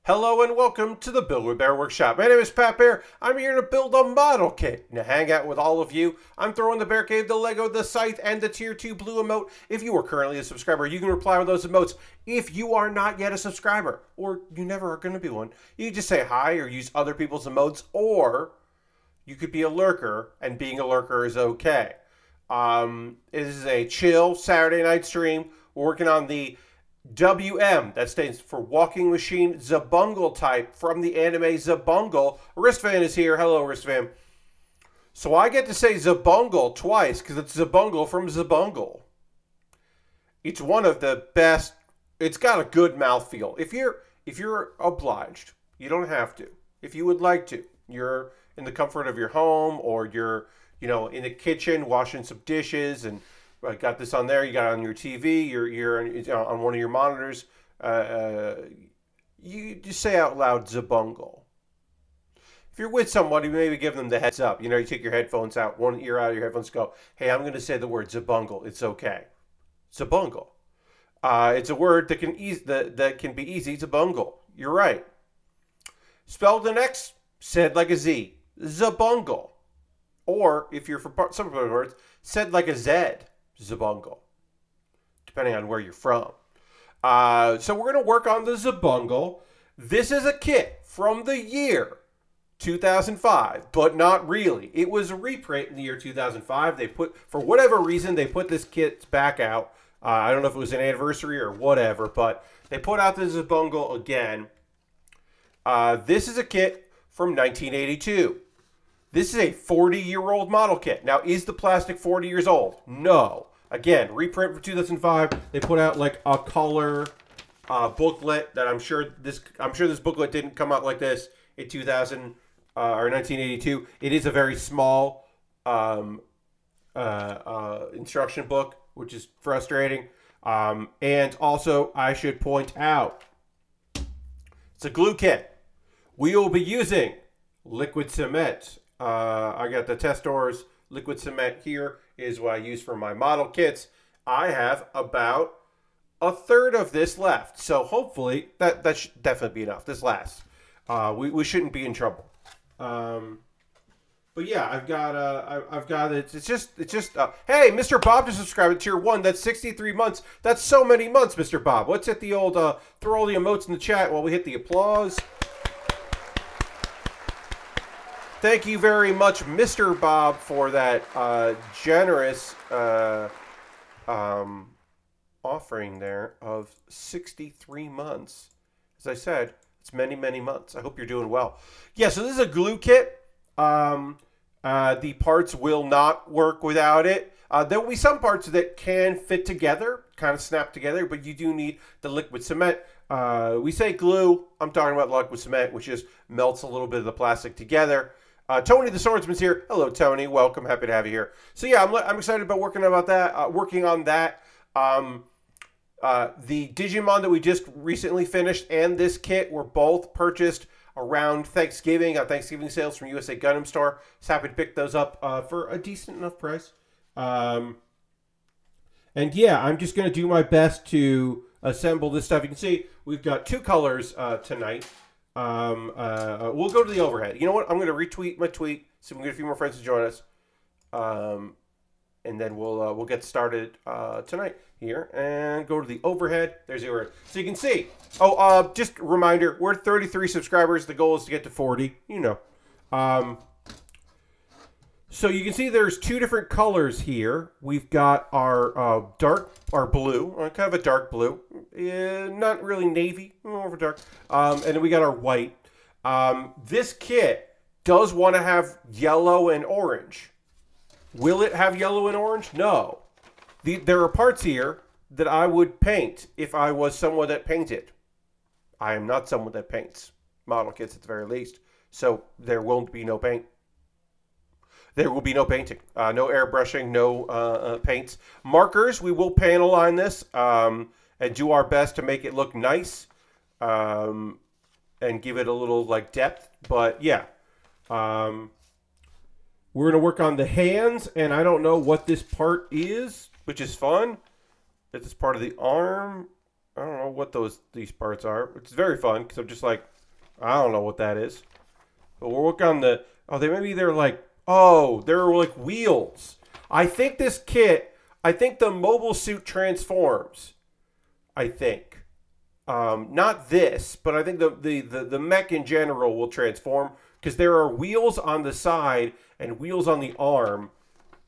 Hello and welcome to the Build with Baer Workshop. My name is Pat Baer. I'm here to build a model kit and to hang out with all of you. I'm throwing the Bear Cave, the Lego, the Scythe, and the Tier 2 Blue emote. If you are currently a subscriber, you can reply with those emotes. If you are not yet a subscriber, or you never are going to be one, you can just say hi or use other people's emotes, or you could be a lurker, and being a lurker is okay. This is a chill Saturday night stream. We're working on the WM, that stands for Walking Machine Xabungle type from the anime Xabungle. Wristvan is here. Hello, Wristvan. So I get to say Xabungle twice because it's Xabungle from Xabungle. It's one of the best. It's got a good mouthfeel. If you're obliged, you don't have to. If you would like to, you're in the comfort of your home, or you're in the kitchen washing some dishes and I got this on there. You got it on your TV. You're on one of your monitors. You just say out loud Xabungle. If you're with somebody, maybe give them the heads up. You take your headphones out, one ear out of your headphones. Go, hey, I'm going to say the word Xabungle. It's okay. Xabungle. It's a word that can be easy to bungle. You're right. Spelled an X, said like a Z. Xabungle. Or if you're for some of the words, said like a Z. Xabungle, depending on where you're from. So we're going to work on the Xabungle. This is a kit from the year 2005, but not really. It was a reprint in the year 2005. For whatever reason, they put this kit back out. I don't know if it was an anniversary or whatever, but they put out the Xabungle again. This is a kit from 1982. This is a 40-year-old model kit. Now, is the plastic 40 years old? No. Again, reprint for 2005. They put out like a color booklet that I'm sure this booklet didn't come out like this in 2000 or 1982. It is a very small instruction book, which is frustrating. And also, I should point out, it's a glue kit. We will be using liquid cement. I got the Testors liquid cement here is what I use for my model kits. I have about a third of this left. So hopefully that should definitely be enough. This lasts. We shouldn't be in trouble. But yeah, I've got it. It's just hey, Mr. Bob just subscribed to Tier 1. That's 63 months. That's so many months, Mr. Bob. Let's hit the old throw all the emotes in the chat while we hit the applause. Thank you very much, Mr. Bob, for that generous offering there of 63 months. As I said, it's many, many months. I hope you're doing well. Yeah, so this is a glue kit. The parts will not work without it. There will be some parts that can fit together, kind of snap together, but you do need the liquid cement. We say glue. I'm talking about liquid cement, which just melts a little bit of the plastic together. Tony the Swordsman's here. Hello, Tony. Welcome. Happy to have you here. So yeah, I'm excited about working on that. The Digimon that we just recently finished and this kit were both purchased around Thanksgiving on Thanksgiving sales from USA Gundam Store. So happy to pick those up for a decent enough price. And yeah, I'm just going to do my best to assemble this stuff. You can see we've got two colors tonight. We'll go to the overhead. You know what? I'm going to retweet my tweet so we can get a few more friends to join us. And then we'll get started tonight here and go to the overhead. There's the overhead. So you can see. Oh, just a reminder, we're 33 subscribers. The goal is to get to 40. So you can see there's two different colors here. We've got our blue, kind of a dark blue, not really navy, more of a dark, and then we got our white. This kit does want to have yellow and orange. Will it have yellow and orange? No. There are parts here that I would paint if I was someone that painted. I am not someone that paints model kits at the very least, so there won't be no paint. There will be no painting, no airbrushing, no paints. Markers, we will panel line this and do our best to make it look nice and give it a little depth. But yeah, we're going to work on the hands, and I don't know what this part is, which is fun. It's part of the arm. I don't know what these parts are. It's very fun because I'm just I don't know what that is. But we'll work on the... Oh, they're like... Oh, they're like wheels. I think this kit... I think the mobile suit transforms. I think. Not this, but I think the mech in general will transform. Because there are wheels on the side and wheels on the arm.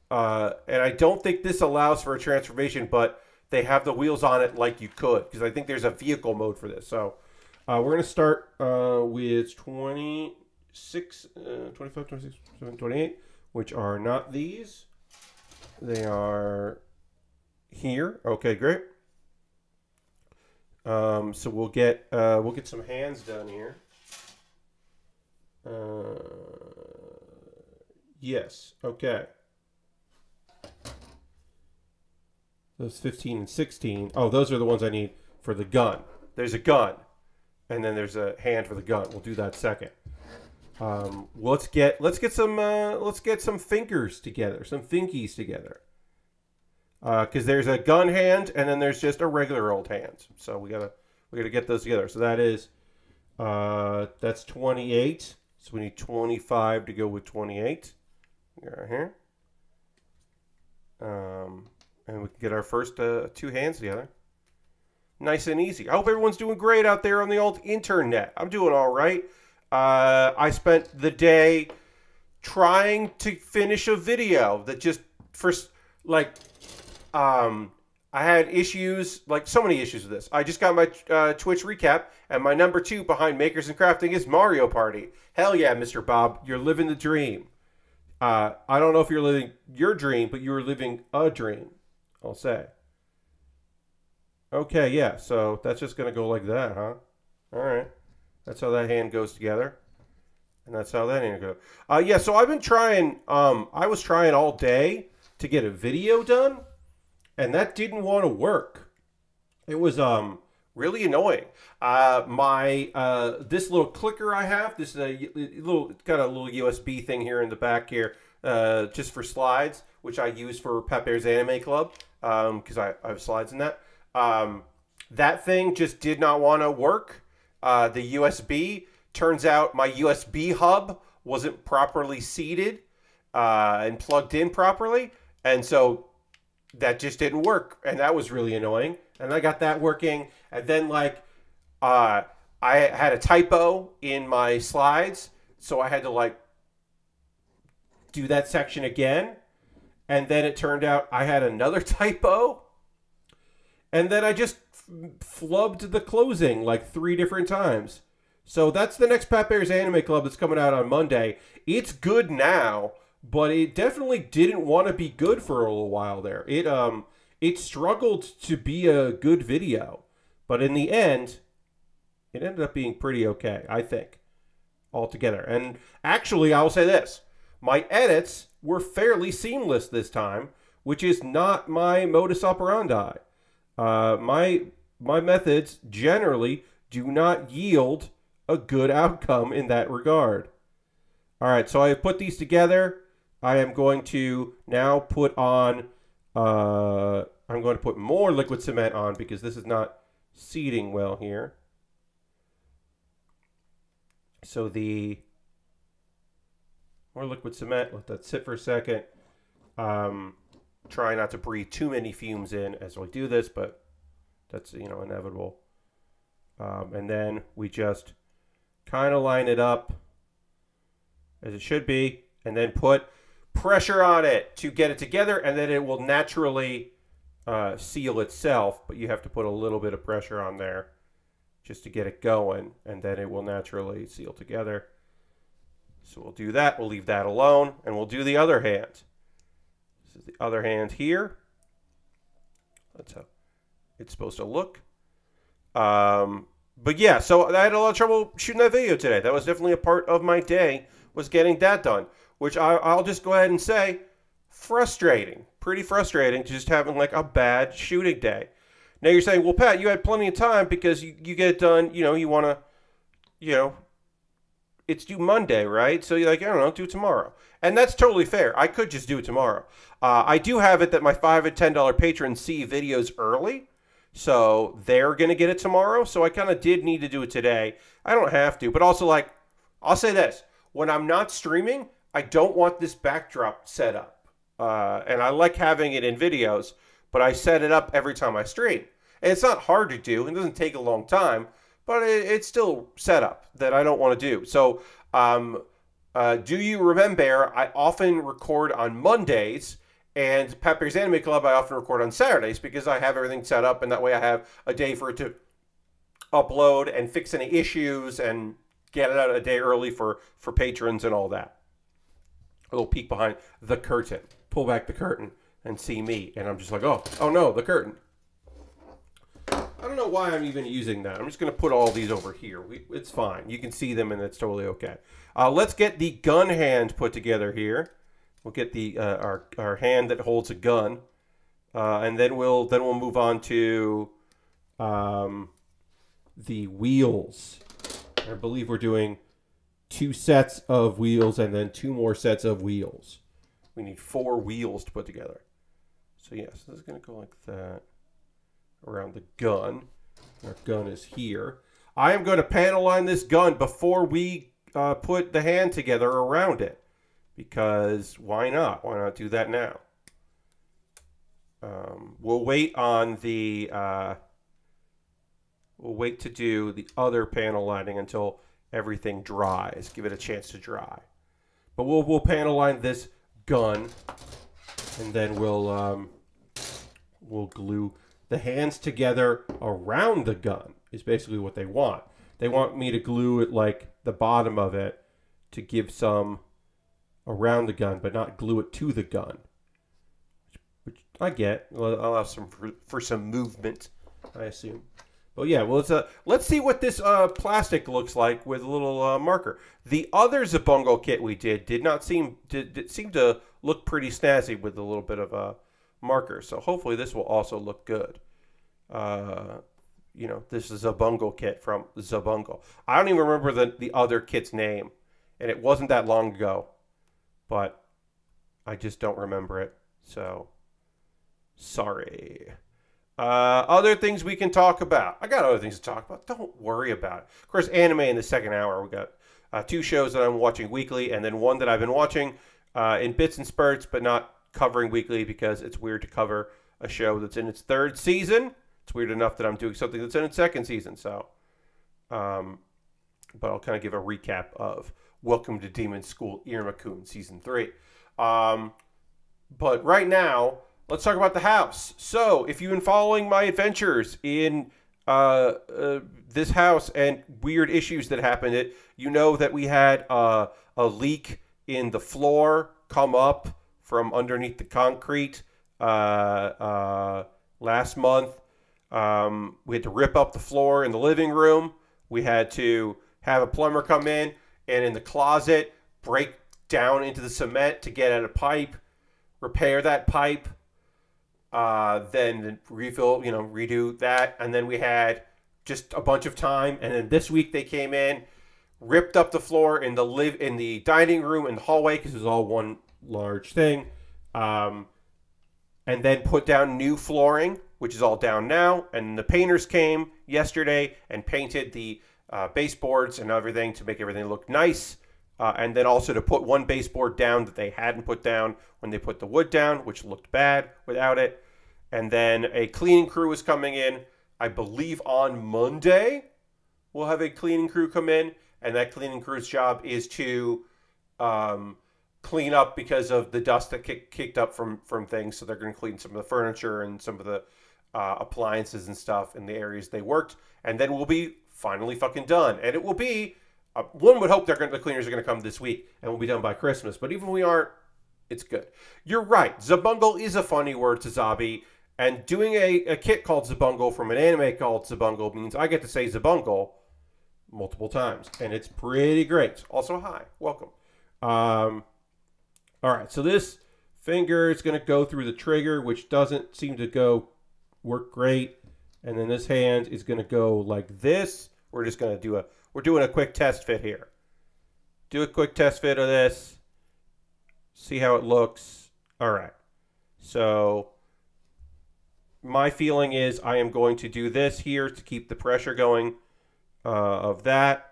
And I don't think this allows for a transformation, but they have the wheels on it like you could. Because I think there's a vehicle mode for this. So we're going to start with 26, 25, 26, 27, 28, which are not these. They are here. Okay, great. So we'll get some hands done here. Yes. Okay. Those 15 and 16. Oh, those are the ones I need for the gun. There's a gun, and then there's a hand for the gun. We'll do that second. Let's get some fingers together, some finkies together. Because there's a gun hand, and then there's just a regular old hand. So we gotta get those together. So that is that's 28. So we need 25 to go with 28. Right here. And we can get our first two hands together. Nice and easy. I hope everyone's doing great out there on the old internet. I'm doing all right. I spent the trying to finish a video that just I had issues, like so many issues with this. I just got my Twitch recap, and my number 2 behind Makers and Crafting is Mario Party. Hell yeah, Mr. Bob, you're living the dream. I don't know if you're living your dream, but you're living a dream, I'll say. Okay, yeah, so that's just going to go like that, huh? All right. That's how that hand goes together. And that's how that hand goes. Yeah, so I've been trying, I was trying all day to get a video done, and that didn't want to work. It was really annoying. This little clicker I have, this is a little USB thing here in the back here, just for slides, which I use for Pat Bear's Anime Club, because I have slides in that. That thing just did not want to work. The USB, turns out my USB hub wasn't properly seated and plugged in properly, and so that just didn't work, and that was really annoying. And I got that working, and then I had a typo in my slides, so I had to do that section again, and then it turned out I had another typo, and then I just flubbed the closing 3 different times. So that's the next Pat Bear's Anime Club that's coming out on Monday. It's good now, but it definitely didn't want to be good for a little while there. It struggled to be a good video, but in the end, it ended up being pretty okay, I think, altogether. And actually, I'll say this. My edits were fairly seamless this time, which is not my modus operandi. My methods generally do not yield a good outcome in that regard. All right, so I have put these together. I am going to now put on, I'm going to put more liquid cement on because this is not seating well here. So the more liquid cement, let that sit for a second. Try not to breathe too many fumes in as we do this, but that's, inevitable. And then we just kind of line it up as it should be, and then put pressure on it to get it together, and then it will naturally seal itself, but you have to put a little bit of pressure on there just to get it going, and then it will naturally seal together. So we'll do that. We'll leave that alone, and we'll do the other hand. This is the other hand here. That's how it's supposed to look. But yeah, so I had a lot of trouble shooting that video today. That was definitely a part of my day, was getting that done, which I'll just go ahead and say, frustrating. Pretty frustrating, just having a bad shooting day. Now you're saying, well, Pat, you had plenty of time because you get it done, you want to, it's due Monday, right? So you're like, I don't know, do it tomorrow. And that's totally fair. I could just do it tomorrow. I do have it that my $5 and $10 patrons see videos early. So they're going to get it tomorrow. So I kind of did need to do it today. I don't have to, but also, like, I'll say this. When I'm not streaming, I don't want this backdrop set up. And I like having it in videos, but I set it up every time I stream. And it's not hard to do. It doesn't take a long time, but it's still set up that I don't want to do. So, Do You Remembaer, I often record on Mondays, and Pat Bear's Anime Club, I often record on Saturdays because I have everything set up, and that way I have a day for it to upload and fix any issues and get it out a day early for patrons and all that. A little peek behind the curtain. Pull back the curtain and see me, and I'm just like, oh no, the curtain. I don't know why I'm even using that. I'm just going to put all these over here. It's fine. You can see them, and it's totally okay. Let's get the gun hand put together here. We'll get the our hand that holds a gun, and then we'll move on to the wheels. I believe we're doing 2 sets of wheels and then 2 more sets of wheels. We need 4 wheels to put together. So yes, this is going to go like that around the gun. Our gun is here. I am going to panel line this gun before we put the hand together around it. Because why not? Why not do that now? We'll wait on the... we'll wait to do the other panel lining until everything dries. Give it a chance to dry. But we'll panel line this gun, and then we'll glue the hands together around the gun. Is basically what they want. They want me to glue it like the bottom of it to give some around the gun, but not glue it to the gun. Which I get. I'll have some for some movement, I assume. But yeah, well, let's see what this plastic looks like with a little marker. The other Xabungle kit we did not seem to look pretty snazzy with a little bit of a marker. So hopefully this will also look good. You know, this is a Xabungle kit from Xabungle. I don't even remember the other kit's name, and it wasn't that long ago, but I just don't remember it. So sorry. Other things we can talk about. I got other things to talk about. Don't worry about it. Of course, anime in the second hour. We got 2 shows that I'm watching weekly, and then 1 that I've been watching in bits and spurts, but not covering weekly because it's weird to cover a show that's in its 3rd season. It's weird enough that I'm doing something that's in its 2nd season. So, but I'll kind of give a recap of Welcome to Demon School Iruma-kun Season 3. But right now, let's talk about the house. So, if you've been following my adventures in this house and weird issues that happened, you know that we had a leak in the floor come up from underneath the concrete last month. We had to rip up the floor in the living room. We had to have a plumber come in and in the closet break down into the cement to get at a pipe, repair that pipe. Then refill, redo that. And then we had just a bunch of time. And then this week they came in, ripped up the floor in the dining room and the hallway because it was all one large thing. And then put down new flooring, which is all down now. And the painters came yesterday and painted the baseboards and everything to make everything look nice. And then also to put one baseboard down that they hadn't put down when they put the wood down, which looked bad without it. And then a cleaning crew is coming in, I believe on Monday. We'll have a cleaning crew come in, and that cleaning crew's job is to clean up because of the dust that kicked up from things. So they're going to clean some of the furniture and some of the appliances and stuff in the areas they worked. And then we'll be finally fucking done. And it will be, one would hope the cleaners are going to come this week and we'll be done by Christmas. But even if we aren't, it's good. You're right. Xabungle is a funny word to Zabi. And doing a kit called Xabungle from an anime called Xabungle means I get to say Xabungle multiple times. And it's pretty great. Also, hi. Welcome. All right. So this finger is going to go through the trigger, which doesn't seem to work great. And then this hand is going to go like this. We're just going to we're doing a quick test fit here. Do a quick test fit of this. See how it looks. All right. So my feeling is I am going to do this here to keep the pressure going of that.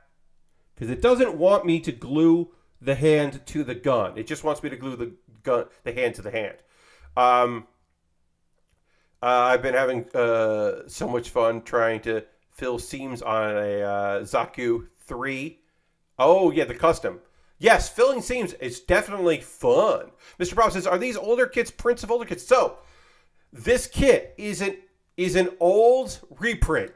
Because it doesn't want me to glue the hand to the gun. It just wants me to glue the hand to the hand. I've been having so much fun trying to fill seams on a Zaku 3. Oh, yeah, the custom. Yes, filling seams is definitely fun. Mr. Bob says, are these older kits prints of older kits? So, this kit is an old reprint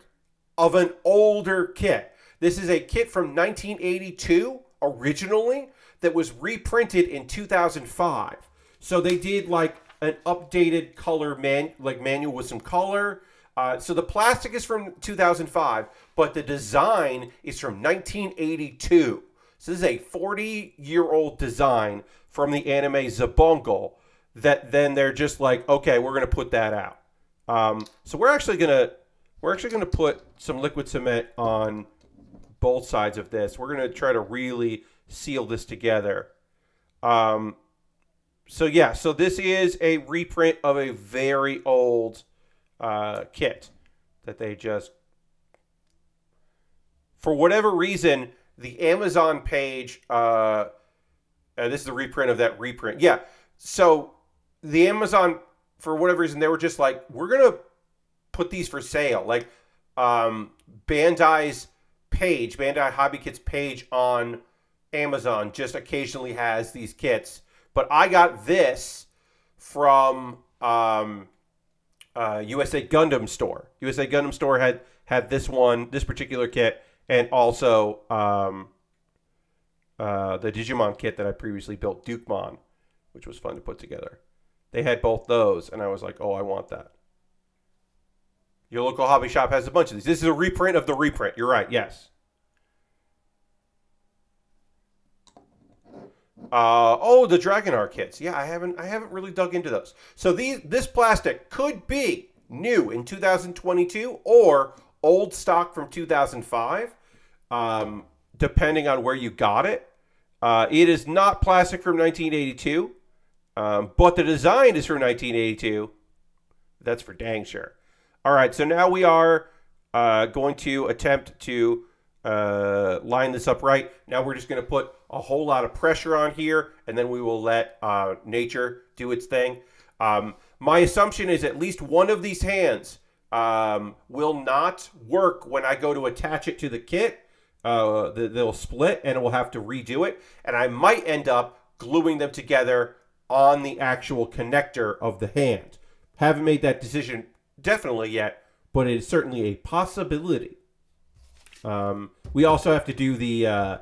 of an older kit. This is a kit from 1982 originally that was reprinted in 2005. So they did like an updated color manual with some color. So the plastic is from 2005, but the design is from 1982. So this is a 40-year-old design from the anime Xabungle that then they're just like, okay, we're gonna put that out. So we're actually gonna put some liquid cement on both sides of this. We're gonna try to really seal this together. So yeah, so this is a reprint of a very old kit that they just, for whatever reason, the Amazon page, this is the reprint of that reprint. Yeah, so the Amazon, for whatever reason, they were just like, we're going to put these for sale. Like Bandai's page, Bandai Hobby Kits page on Amazon just occasionally has these kits. But I got this from USA Gundam Store. USA Gundam Store had this particular kit, and also the Digimon kit that I previously built, Dukemon, which was fun to put together. They had both those, and I was like, oh, I want that. Your local hobby shop has a bunch of these. This is a reprint of the reprint. You're right, yes. The Dragon Art kits. Yeah, I haven't really dug into those. So this plastic could be new in 2022 or old stock from 2005, depending on where you got it. It is not plastic from 1982, but the design is from 1982. That's for dang sure. All right, so now we are going to attempt to line this up right. Now we're just going to put a whole lot of pressure on here, and then we will let nature do its thing. My assumption is at least one of these hands will not work when I go to attach it to the kit. They'll split, and we'll have to redo it. And I might end up gluing them together on the actual connector of the hand. Haven't made that decision definitely yet, but it is certainly a possibility. We also have to do the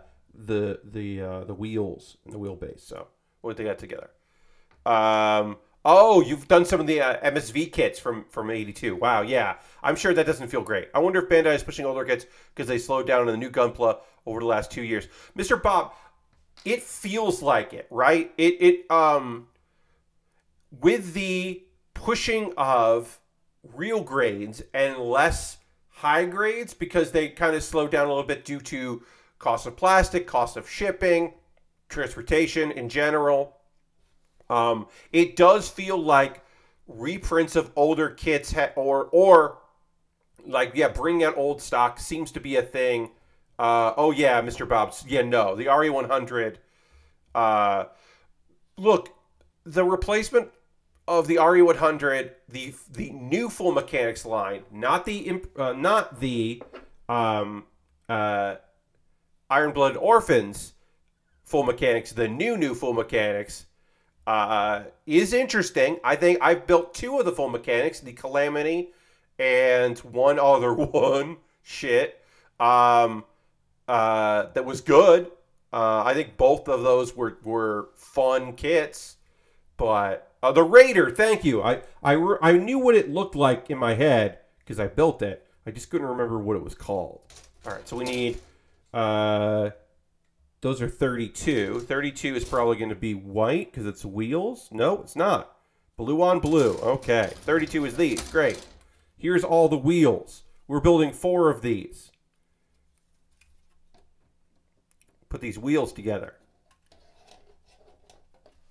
wheels and the wheelbase, so we'll get that together. Oh, you've done some of the MSV kits from 82. Wow, yeah. I'm sure that doesn't feel great. I wonder if Bandai is pushing older kits because they slowed down in the new Gunpla over the last 2 years. Mr. Bob, it feels like it, right? With the pushing of real grades and less high grades, because they kind of slowed down a little bit due to cost of plastic, cost of shipping, transportation in general. It does feel like reprints of older kits or bringing out old stock seems to be a thing. Oh yeah, Mr. Bob's. Yeah, no, the RE100. Look, the replacement of the RE100, the new full mechanics line, not the Iron-Blooded Orphans full mechanics, the new full mechanics, is interesting. I think I've built 2 of the full mechanics, the Calamity and one other one. Shit. That was good. I think both of those were fun kits. But the Raider, thank you. I knew what it looked like in my head because I built it. I just couldn't remember what it was called. All right, so we need... those are 32. 32 is probably going to be white because it's wheels. No, it's not. Blue on blue. Okay. 32 is these. Great. Here's all the wheels. We're building 4 of these. Put these wheels together.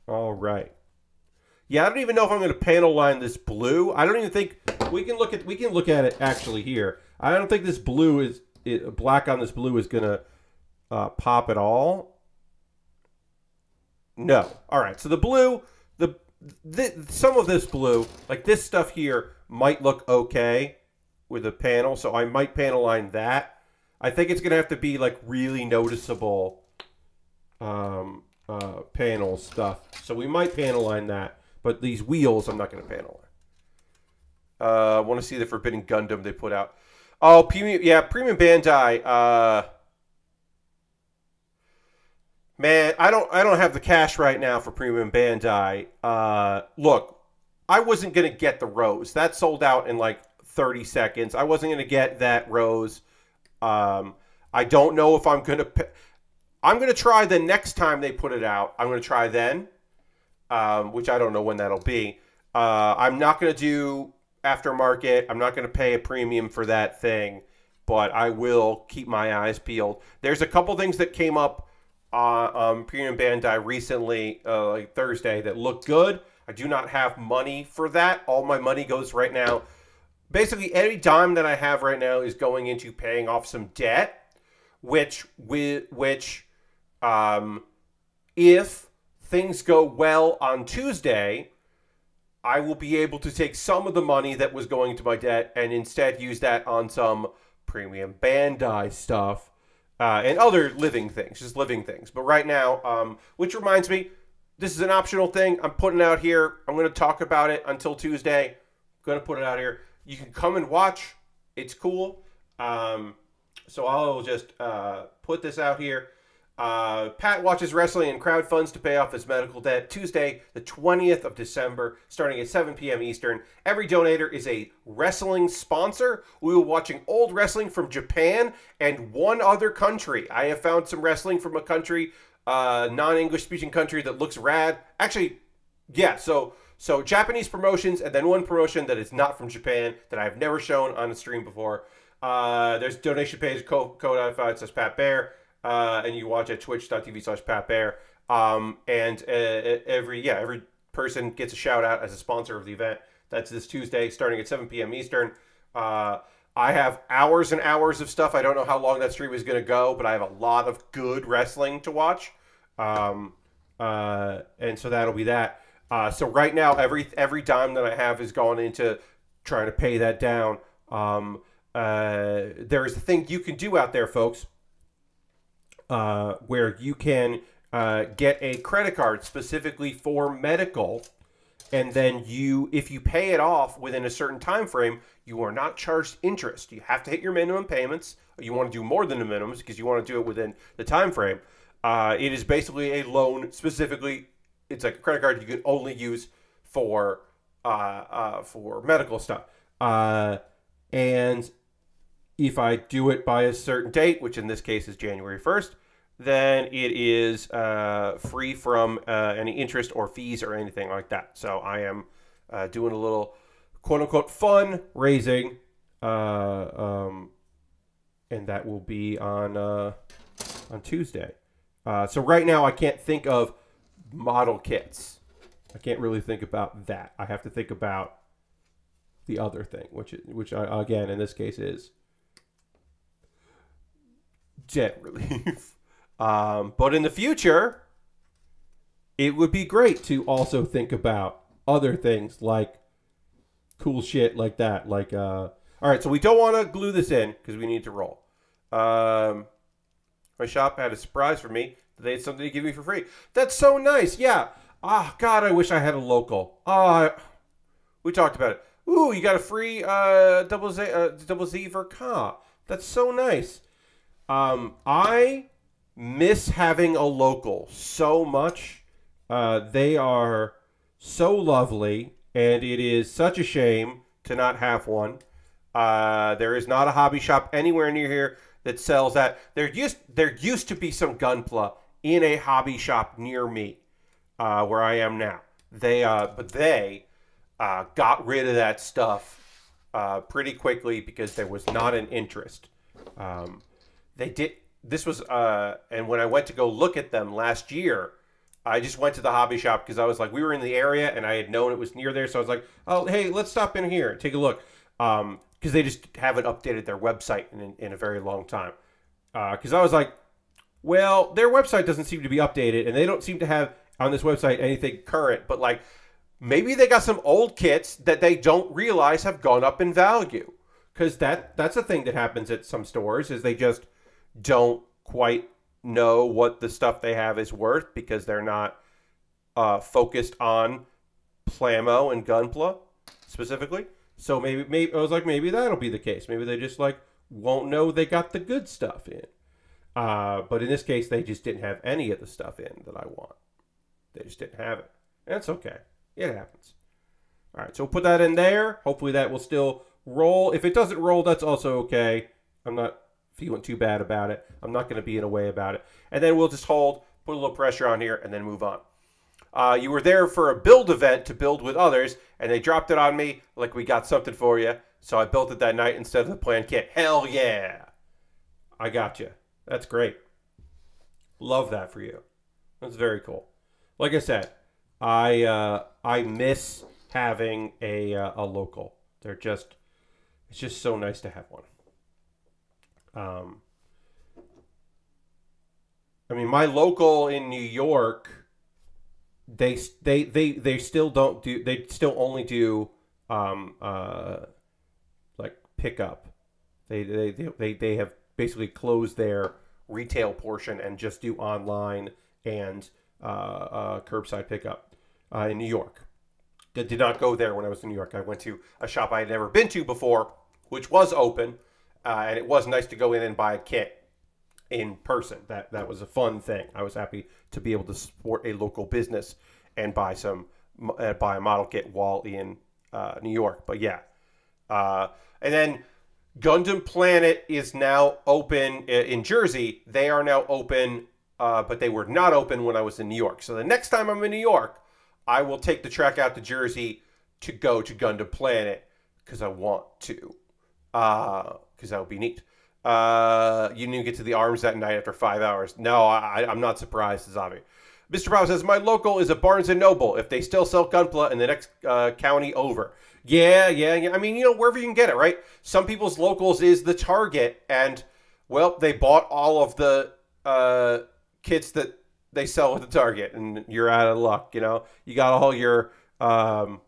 All right. Yeah, I don't even know if I'm going to panel line this blue. I don't even think we can look at it actually here. I don't think this blue is black on this blue is going to pop at all. No. All right. So the blue, some of this blue, like this stuff here, might look okay with a panel. So I might panel line that. I think it's going to have to be like really noticeable panel stuff. So we might panel line that. But these wheels, I'm not going to panel line. I want to see the Forbidden Gundam they put out. Oh, Premium Bandai. Man, I don't have the cash right now for Premium Bandai. Look, I wasn't going to get the Rose. That sold out in like 30 seconds. I wasn't going to get that Rose. I don't know if I'm going to... I'm going to try the next time they put it out. I'm going to try then, which I don't know when that'll be. I'm not going to do aftermarket. I'm not going to pay a premium for that thing, but I will keep my eyes peeled. There's a couple things that came up on Premium Bandai recently, like Thursday, that look good. I do not have money for that. All my money goes right now. Basically, any dime that I have right now is going into paying off some debt, which if things go well on Tuesday, I will be able to take some of the money that was going to my debt and instead use that on some Premium Bandai stuff and other living things, just living things. But right now, which reminds me, this is an optional thing I'm putting out here. I'm going to talk about it until Tuesday. I'm going to put it out here. You can come and watch. It's cool. So I'll just put this out here. Pat watches wrestling and crowdfunds to pay off his medical debt. Tuesday, the 20th of December, starting at 7 p.m. Eastern. Every donator is a wrestling sponsor. We will be watching old wrestling from Japan and one other country. I have found some wrestling from a country, non-English speaking country that looks rad. Actually, yeah, so Japanese promotions and then one promotion that is not from Japan that I've never shown on a stream before. There's a donation page, code.5, says Pat Baer. And you watch at twitch.tv/PatBaer. And every person gets a shout out as a sponsor of the event. That's this Tuesday, starting at 7 p.m. Eastern. I have hours and hours of stuff. I don't know how long that stream is going to go, but I have a lot of good wrestling to watch. And so that'll be that. So right now, every dime that I have is going into trying to pay that down. There is a thing you can do out there, folks. Where you can get a credit card specifically for medical, and then if you pay it off within a certain time frame, you are not charged interest. You have to hit your minimum payments. You want to do more than the minimums because you want to do it within the time frame. It is basically a loan. Specifically, it's like a credit card you can only use for medical stuff. And if I do it by a certain date, which in this case is January 1st, then it is free from any interest or fees or anything like that. So I am doing a little quote-unquote fun raising, and that will be on Tuesday. So right now I can't think of model kits. I can't really think about that. I have to think about the other thing, which I, again, in this case is debt relief. But in the future, it would be great to also think about other things like cool shit like that. Like, all right, so we don't want to glue this in because we need to roll. My shop had a surprise for me. They had something to give me for free. That's so nice. Yeah. Ah, God, I wish I had a local. We talked about it. Ooh, you got a free double Z for Ka. That's so nice. I miss having a local so much. They are so lovely, and it is such a shame to not have one. There is not a hobby shop anywhere near here that sells that. There used to be some Gunpla in a hobby shop near me, where I am now. But they got rid of that stuff pretty quickly because there was not an interest. They did. This was, and when I went to go look at them last year, I just went to the hobby shop because I was like, we were in the area and I had known it was near there. So I was like, oh, hey, let's stop in here and take a look. Because they just haven't updated their website in a very long time. Because I was like, well, their website doesn't seem to be updated and they don't seem to have on this website anything current. But like, maybe they got some old kits that they don't realize have gone up in value. Because that's a thing that happens at some stores is they just don't quite know what the stuff they have is worth because they're not focused on Plamo and Gunpla specifically. So maybe I was like, maybe that'll be the case. Maybe they just like won't know they got the good stuff in. But in this case, they just didn't have any of the stuff in that I want. They just didn't have it. And it's okay. It happens. All right, so we'll put that in there. Hopefully that will still roll. If it doesn't roll, that's also okay. I'm not feeling too bad about it. I'm not going to be in a way about it. And then we'll just hold, put a little pressure on here, and then move on. You were there for a build event to build with others, and they dropped it on me like we got something for you. So I built it that night instead of the planned kit. Hell yeah. I got you. That's great. Love that for you. That's very cool. Like I said, I miss having a local. They're just, it's just so nice to have one. I mean, my local in New York, they still don't do, they still only do like pickup. They have basically closed their retail portion and just do online and curbside pickup in New York. Did not go there when I was in New York. I went to a shop I had never been to before, which was open, and it was nice to go in and buy a kit in person. That was a fun thing. I was happy to be able to support a local business and buy a model kit while in New York. But yeah, and then Gundam Planet is now open in Jersey. They are now open, but they were not open when I was in New York. So the next time I'm in New York, I will take the trek out to Jersey to go to Gundam Planet because I want to. Because that would be neat. You didn't get to the arms that night after 5 hours. No, I'm not surprised, Zavi. Mr. Brown says, my local is a Barnes & Noble if they still sell Gunpla in the next county over. Yeah. I mean, you know, wherever you can get it, right? Some people's locals is the Target, and, well, they bought all of the kits that they sell at the Target, and you're out of luck, you know? You got all your battle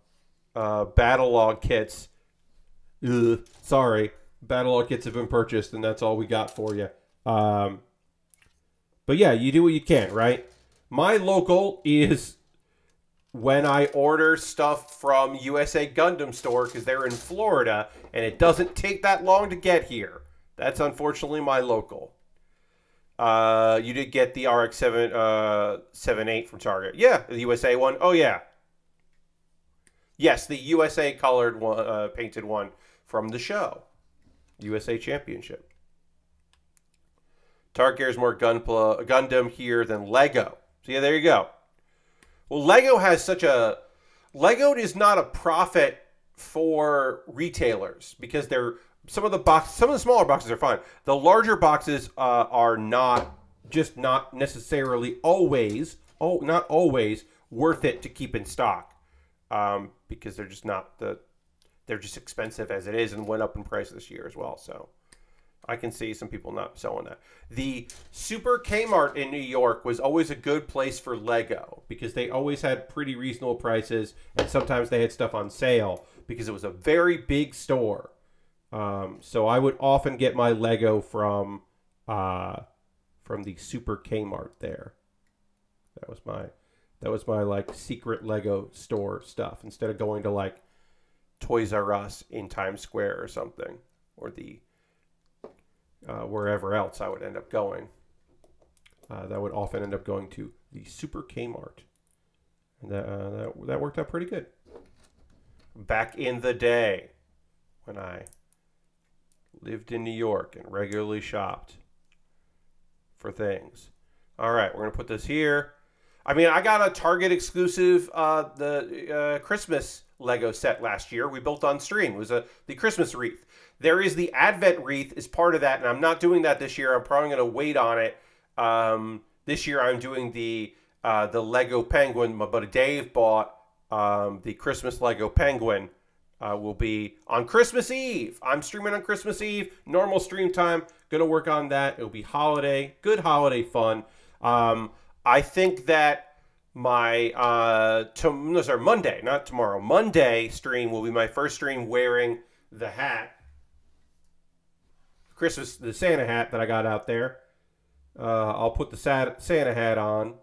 log kits. Ugh, sorry. Battle log kits have been purchased, and that's all we got for you. But yeah, you do what you can, right? My local is when I order stuff from USA Gundam Store, because they're in Florida, and it doesn't take that long to get here. That's unfortunately my local. You did get the RX-78 from Target. Yeah, the USA one. Oh, yeah. Yes, the USA colored one, painted one from the show. USA Championship. Target is more Gundam here than Lego. So yeah, there you go. Well, Lego has such a... Lego is not a profit for retailers because they're... Some of the smaller boxes are fine. The larger boxes are not necessarily always, not always worth it to keep in stock because they're just not they're just expensive as it is and went up in price this year as well. So I can see some people not selling that. The Super Kmart in New York was always a good place for Lego because they always had pretty reasonable prices and sometimes they had stuff on sale because it was a very big store. So I would often get my Lego from the Super Kmart there. That was my like secret Lego store stuff instead of going to like Toys R Us in Times Square or something, or the wherever else I would end up going. That would often end up going to the Super Kmart, and that worked out pretty good. Back in the day, when I lived in New York and regularly shopped for things. All right, we're gonna put this here. I mean, I got a Target exclusive, the Christmas Lego set last year. We built on stream. It was the Christmas wreath. There is the Advent wreath as part of that, and I'm not doing that this year. I'm probably going to wait on it. This year I'm doing the the Lego Penguin. My buddy Dave bought the Christmas Lego Penguin. Will be on Christmas Eve. I'm streaming on Christmas Eve. Normal stream time. Going to work on that. It'll be holiday. Good holiday fun. I think that my Monday, not tomorrow. Monday stream will be my first stream wearing the hat. The Santa hat that I got out there. I'll put the Santa hat on.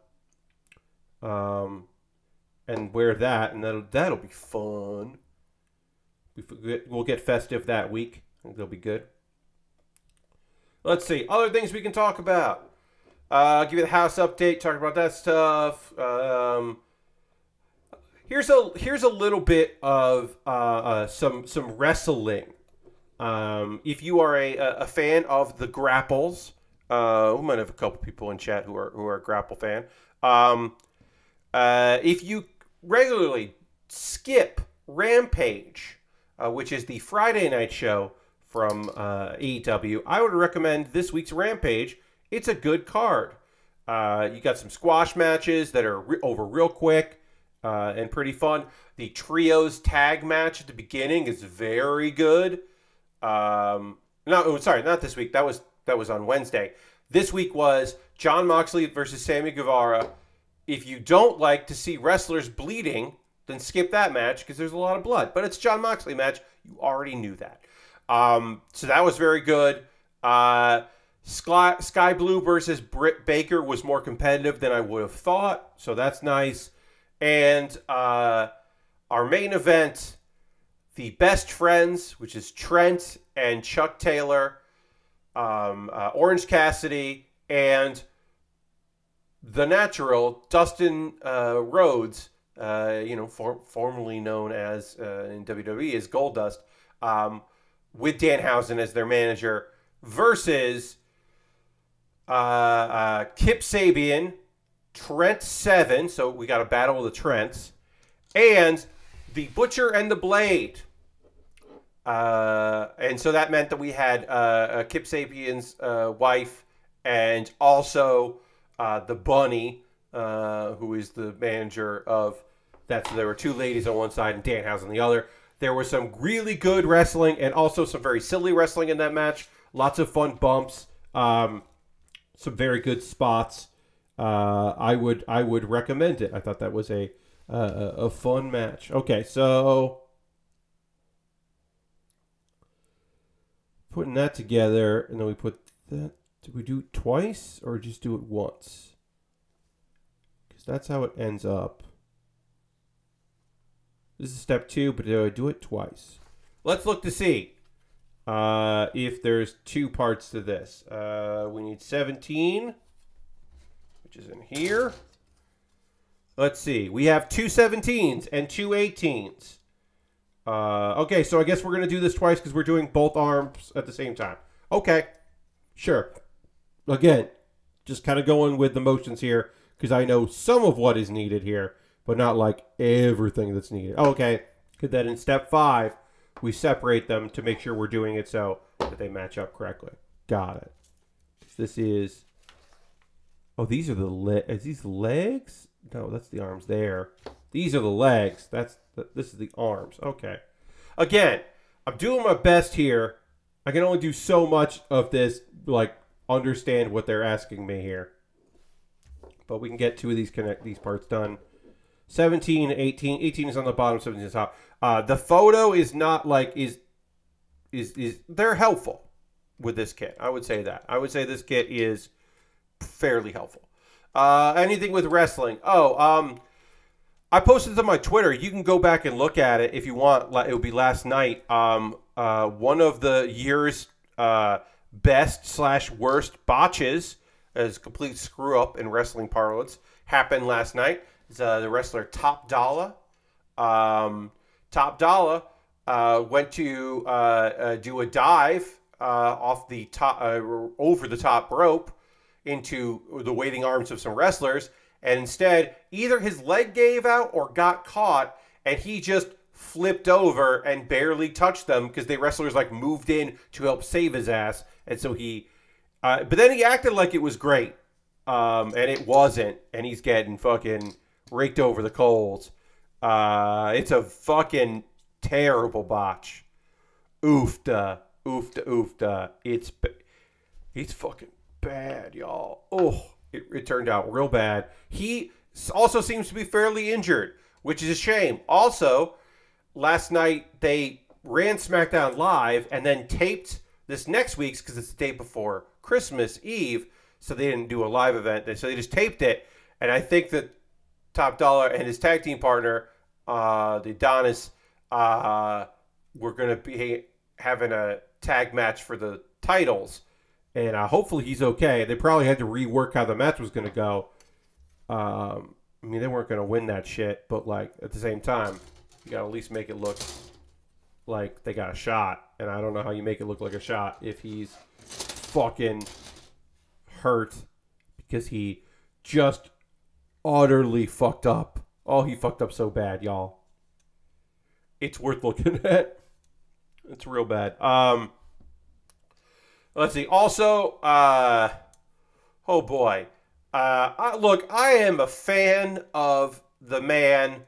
And wear that, and that'll be fun. We'll get festive that week. I think they'll be good. Let's see. Other things we can talk about. Give you the house update. Talk about that stuff. Here's a little bit of some wrestling. If you are a fan of the grapples, we might have a couple people in chat who are a grapple fan. If you regularly skip Rampage, which is the Friday night show from AEW, I would recommend this week's Rampage. It's a good card. You got some squash matches that are over real quick and pretty fun. The trios tag match at the beginning is very good. Not this week. That was on Wednesday. This week was Jon Moxley versus Sammy Guevara. If you don't like to see wrestlers bleeding, then skip that match because there's a lot of blood. But it's a Jon Moxley match. You already knew that. So that was very good. Sky Blue versus Britt Baker was more competitive than I would have thought. So that's nice. And our main event, the Best Friends, which is Trent and Chuck Taylor, Orange Cassidy, and The Natural, Dustin Rhodes, formerly known as in WWE as Goldust, with Danhausen as their manager, versus Kip Sabian, Trent Seven. So we got a battle of the Trents, and the Butcher and the Blade. And so that meant that we had Kip Sabian's wife and also the Bunny, who is the manager of that. So there were two ladies on one side and Danhausen on the other. There was some really good wrestling and also some very silly wrestling in that match. Lots of fun bumps. Some very good spots. I would recommend it. I thought that was a fun match. Okay, so putting that together, and then we put that. Did we do it twice or just do it once? Because that's how it ends up. This is step 2, but do I do it twice? Let's look to see if there's 2 parts to this. We need 17, which is in here. Let's see. We have 2 17s and 2 18s. Okay, so I guess we're going to do this twice because we're doing both arms at the same time. Okay, sure. Again, just kind of going with the motions here because I know some of what is needed here, but not like everything that's needed. Okay, because then in step 5, we separate them to make sure we're doing it so that they match up correctly. Got it. This is... Oh, these are the legs. Is these legs? No, that's the arms there. These are the legs. This is the arms. Okay. Again, I'm doing my best here. I can only do so much of this, like, understand what they're asking me here. But we can get 2 of these parts done. 17, 18. 18 is on the bottom, 17 is on top. The photo is not like they're helpful with this kit. I would say that. I would say this kit is fairly helpful. Anything with wrestling? I posted it on my Twitter. You can go back and look at it if you want. It would be last night. One of the year's best/worst botches, as complete screw up in wrestling parlance, happened last night. It's the wrestler Top Dollar. Top Dollar went to do a dive off the top, over the top rope into the waiting arms of some wrestlers, and instead either his leg gave out or got caught, and he just flipped over and barely touched them because the wrestlers like moved in to help save his ass, and so he but then he acted like it was great. and it wasn't, and he's getting fucking raked over the coals. It's a fucking terrible botch. Oofta, oofta, oofta. It's fucking bad, y'all. Oh, it turned out real bad. He also seems to be fairly injured, which is a shame. Also, last night they ran SmackDown Live and then taped this next week's because it's the day before Christmas Eve, so they didn't do a live event. So they just taped it, and I think that Top Dollar and his tag team partner, the Adonis, were going to be having a tag match for the titles, and hopefully he's okay. They probably had to rework how the match was going to go. I mean, they weren't going to win that shit, but like at the same time, you got to at least make it look like they got a shot. And I don't know how you make it look like a shot if he's fucking hurt because he just utterly fucked up. Oh, he fucked up so bad, y'all. It's worth looking at. It's real bad. Let's see. Also, oh boy. Look, I am a fan of the man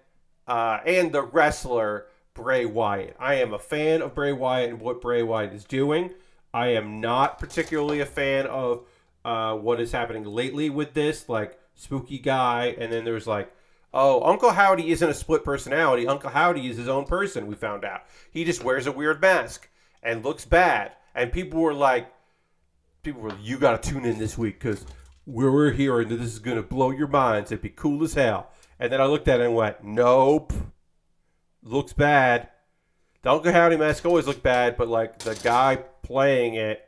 and the wrestler Bray Wyatt. I am a fan of Bray Wyatt and what Bray Wyatt is doing. I am not particularly a fan of what is happening lately with this, like spooky guy, and then there's like, oh, Uncle Howdy isn't a split personality. Uncle Howdy is his own person, we found out. He just wears a weird mask and looks bad. And people were like, you got to tune in this week because we're here and this is going to blow your minds. It'd be cool as hell. And then I looked at it and went, nope. Looks bad. The Uncle Howdy mask always looked bad, but like the guy playing it,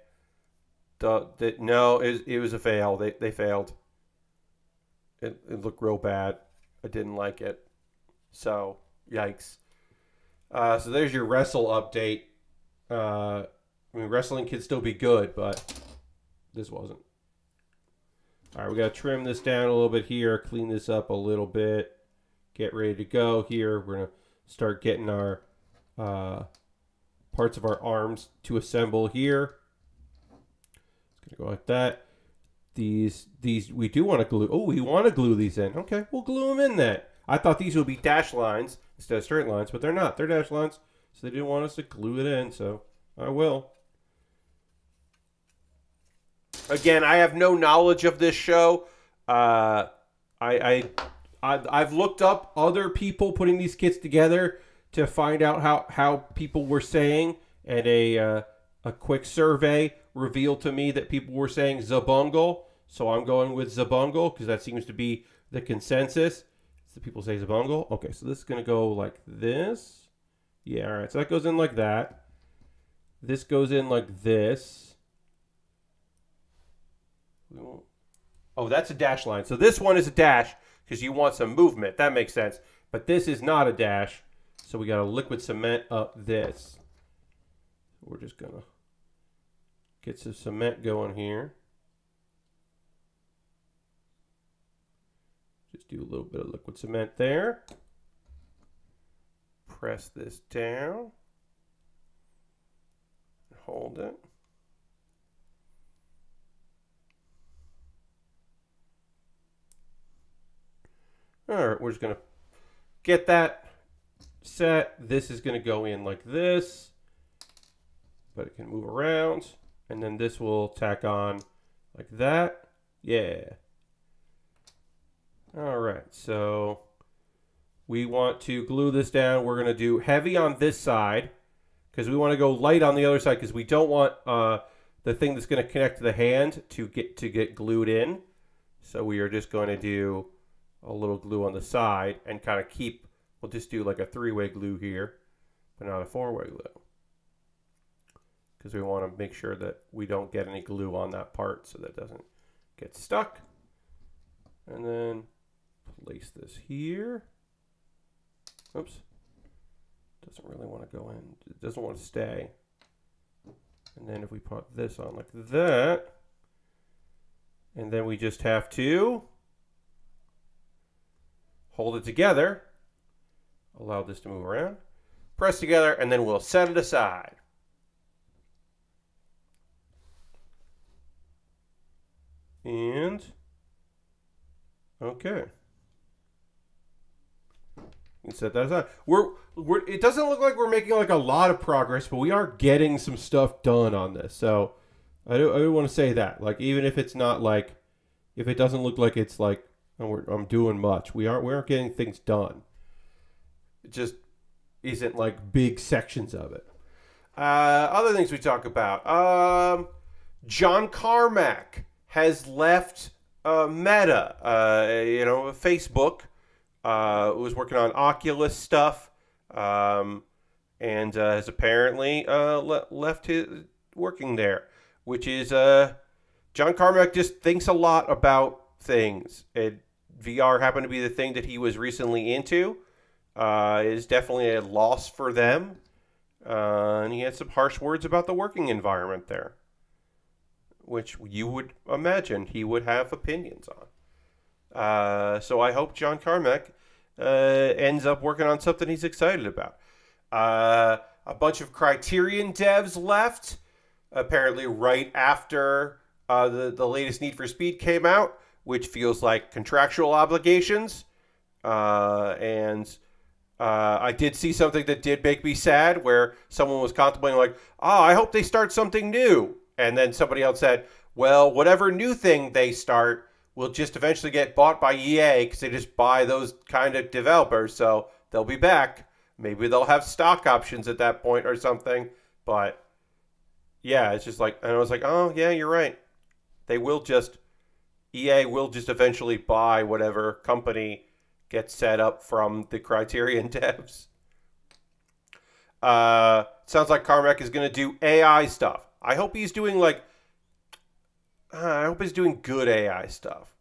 no, it was a fail. They failed. It looked real bad. I didn't like it. So, yikes. So there's your wrestle update. I mean, wrestling can still be good, but this wasn't. All right, we got to trim this down a little bit here, clean this up a little bit, get ready to go here. We're going to start getting our parts of our arms to assemble here. It's going to go like that. These we do want to glue. Oh, we want to glue these in. Okay, we'll glue them in then. I thought these would be dash lines instead of straight lines, but they're not. They're dash lines, so they didn't want us to glue it in, so I will. Again, I have no knowledge of this show. I've looked up other people putting these kits together to find out how people were saying, and a quick survey revealed to me that people were saying Xabungle. So I'm going with Xabungle because that seems to be the consensus. So people say Xabungle. Okay, so this is going to go like this. Yeah, all right. So that goes in like that. This goes in like this. Oh, that's a dash line. So this one is a dash because you want some movement. That makes sense. But this is not a dash. So we got to liquid cement up this. We're just going to get some cement going here. Just do a little bit of liquid cement there. Press this down. Hold it. All right, we're just going to get that set. This is going to go in like this, but it can move around. And then this will tack on like that. Yeah. All right, so we want to glue this down. We're going to do heavy on this side because we want to go light on the other side because we don't want the thing that's going to connect to the hand to get glued in. So we are just going to do a little glue on the side and kind of keep, we'll just do like a three-way glue here, but not a four-way glue. Because we want to make sure that we don't get any glue on that part so that doesn't get stuck. And then place this here. Oops. Doesn't really want to go in. It doesn't want to stay. And then if we put this on like that, and then we just have to hold it together, allow this to move around, press together, and then we'll set it aside. And Okay. You said that aside. It doesn't look like we're making like a lot of progress, but we are getting some stuff done on this. So I do want to say that. Like, even if it's not like, if it doesn't look like it's like, oh, I'm doing much, we aren't getting things done. It just isn't like big sections of it. Other things we talk about. John Carmack has left Meta, Facebook. Was working on Oculus stuff, and has apparently left his working there, which is John Carmack just thinks a lot about things. VR happened to be the thing that he was recently into. Is definitely a loss for them, and he had some harsh words about the working environment there, which you would imagine he would have opinions on. So I hope John Carmack ends up working on something he's excited about. A bunch of Criterion devs left, apparently right after the latest Need for Speed came out, which feels like contractual obligations. And I did see something that did make me sad, where someone was contemplating like, I hope they start something new. And then somebody else said, well, whatever new thing they start will just eventually get bought by EA because they just buy those kind of developers. So they'll be back. Maybe they'll have stock options at that point or something. But yeah, it's just like, and I was like, oh yeah, you're right. EA will just eventually buy whatever company gets set up from the Criterion devs. Sounds like Carmack is going to do AI stuff. I hope he's doing good AI stuff.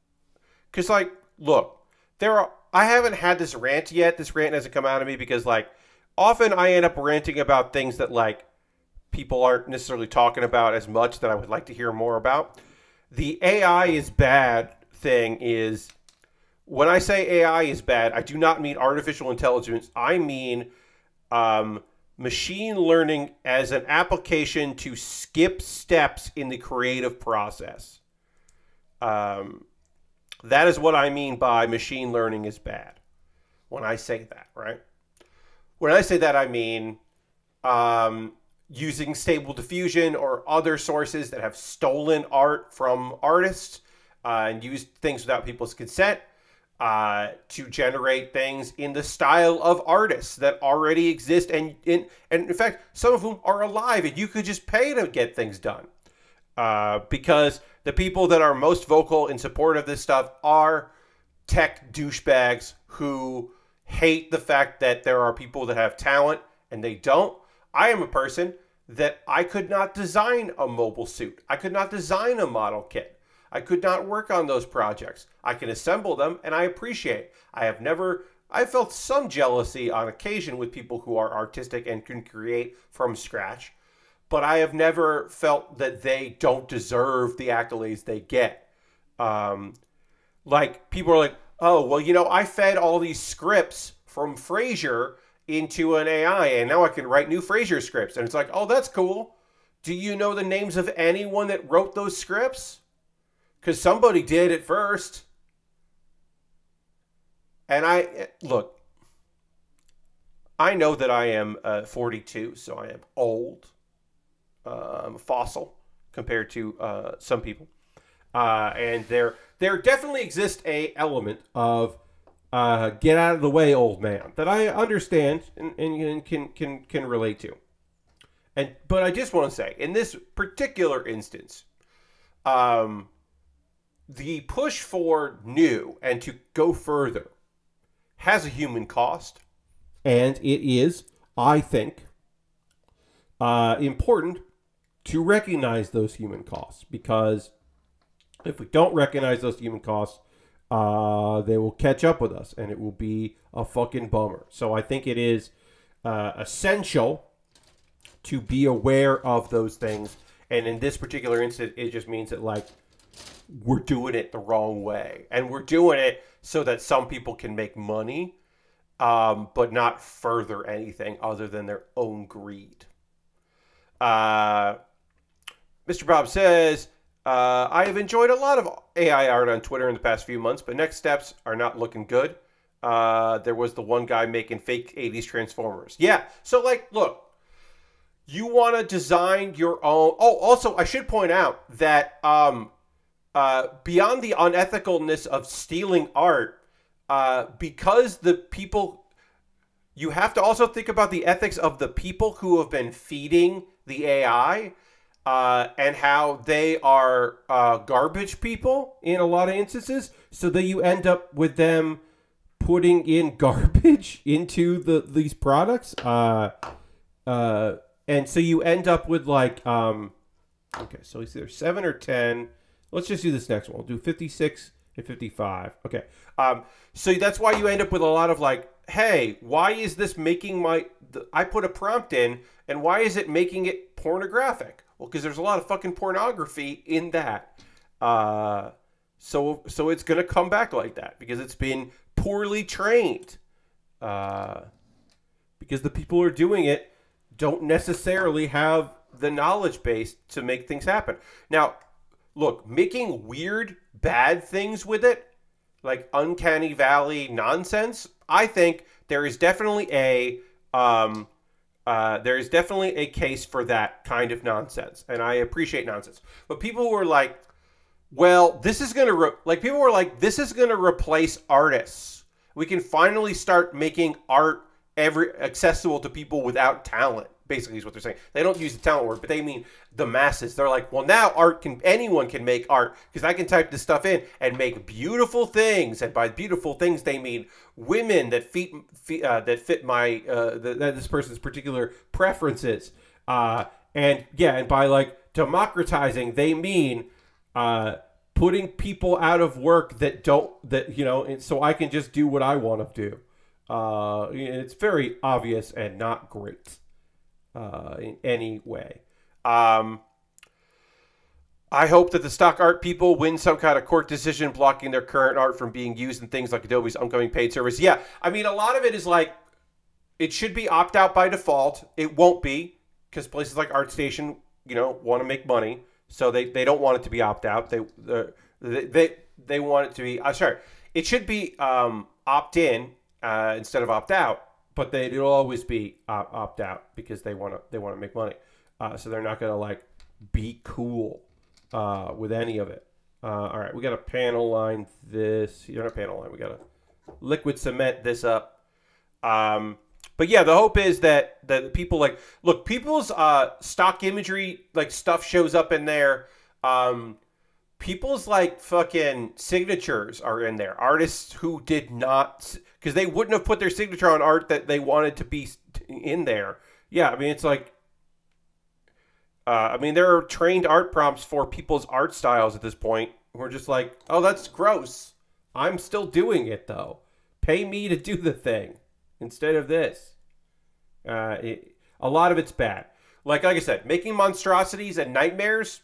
Because, like, look, I haven't had this rant yet. This rant hasn't come out of me because, like, often I end up ranting about things that, like, people aren't necessarily talking about as much that I would like to hear more about. The AI is bad thing is, when I say AI is bad, I do not mean artificial intelligence. I mean machine learning as an application to skip steps in the creative process. That is what I mean by machine learning is bad. When I say that, right? When I say that, I mean using Stable Diffusion or other sources that have stolen art from artists and used things without people's consent to generate things in the style of artists that already exist, and in fact, some of whom are alive, and you could just pay to get things done. Because the people that are most vocal in support of this stuff are tech douchebags who hate the fact that there are people that have talent and they don't. I am a person that I could not design a mobile suit. I could not design a model kit. I could not work on those projects. I can assemble them, and I appreciate. I felt some jealousy on occasion with people who are artistic and can create from scratch, but I have never felt that they don't deserve the accolades they get. Like, people are like, oh, well, I fed all these scripts from Frasier into an AI, and now I can write new Frasier scripts. And it's like, oh, that's cool. Do you know the names of anyone that wrote those scripts? Because somebody did at first. And look, I know that I am 42, so I am old. I'm a fossil compared to some people. And there definitely exists a element of get out of the way, old man, that I understand and can relate to. But I just want to say, in this particular instance, the push for new and to go further has a human cost, and it is, I think, important to recognize those human costs, because if we don't recognize those human costs, they will catch up with us, and it will be a fucking bummer. So I think it is essential to be aware of those things, and in this particular instance, it just means that, like, we're doing it the wrong way, and we're doing it so that some people can make money, but not further anything other than their own greed. Mr. Bob says, I have enjoyed a lot of AI art on Twitter in the past few months, but next steps are not looking good. There was the one guy making fake 80s Transformers. Yeah, so like, look, you want to design your own. Oh, also, I should point out that beyond the unethicalness of stealing art, because the people, you have to also think about the ethics of the people who have been feeding the AI. And how they are garbage people in a lot of instances, so that you end up with them putting in garbage into these products. And so you end up with like, okay, so it's either 7 or 10. Let's just do this next one. We'll do 56 and 55. Okay. So that's why you end up with a lot of like, hey, why is this making I put a prompt in, and why is it making it pornographic? Well, because there's a lot of fucking pornography in that. So it's going to come back like that because it's been poorly trained. Because the people who are doing it don't necessarily have the knowledge base to make things happen. Now, look, making weird, bad things with it, like uncanny valley nonsense, I think there is definitely a case for that kind of nonsense, and I appreciate nonsense. But people who are like, well, this is going to people were like, this is going to replace artists. We can finally start making art accessible to people without talent. Basically, is what they're saying. They don't use the talent word, but they mean the masses. They're like, well, now anyone can make art because I can type this stuff in and make beautiful things. And by beautiful things, they mean women that fit my this person's particular preferences. And by like democratizing, they mean putting people out of work and so I can just do what I want to do. It's very obvious and not great. In any way. I hope that the stock art people win some kind of court decision blocking their current art from being used in things like Adobe's upcoming paid service. Yeah, I mean, a lot of it is like, it should be opt-out by default. It won't be, because places like ArtStation, want to make money, so they don't want it to be opt-out. They want it to be, it should be opt-in instead of opt-out. But it'll always be opt out because they want to make money, so they're not gonna like be cool with any of it. All right, we got to panel line this. You're not panel line. We got to liquid cement this up. But yeah, the hope is that people people's stock imagery stuff shows up in there. People's fucking signatures are in there. Artists who did not, because they wouldn't have put their signature on art that they wanted to be in there. Yeah, I mean, it's like, there are trained art prompts for people's art styles at this point. We're just like, oh, that's gross. I'm still doing it though. Pay me to do the thing instead of this. A lot of it's bad. Like I said, making monstrosities and nightmares.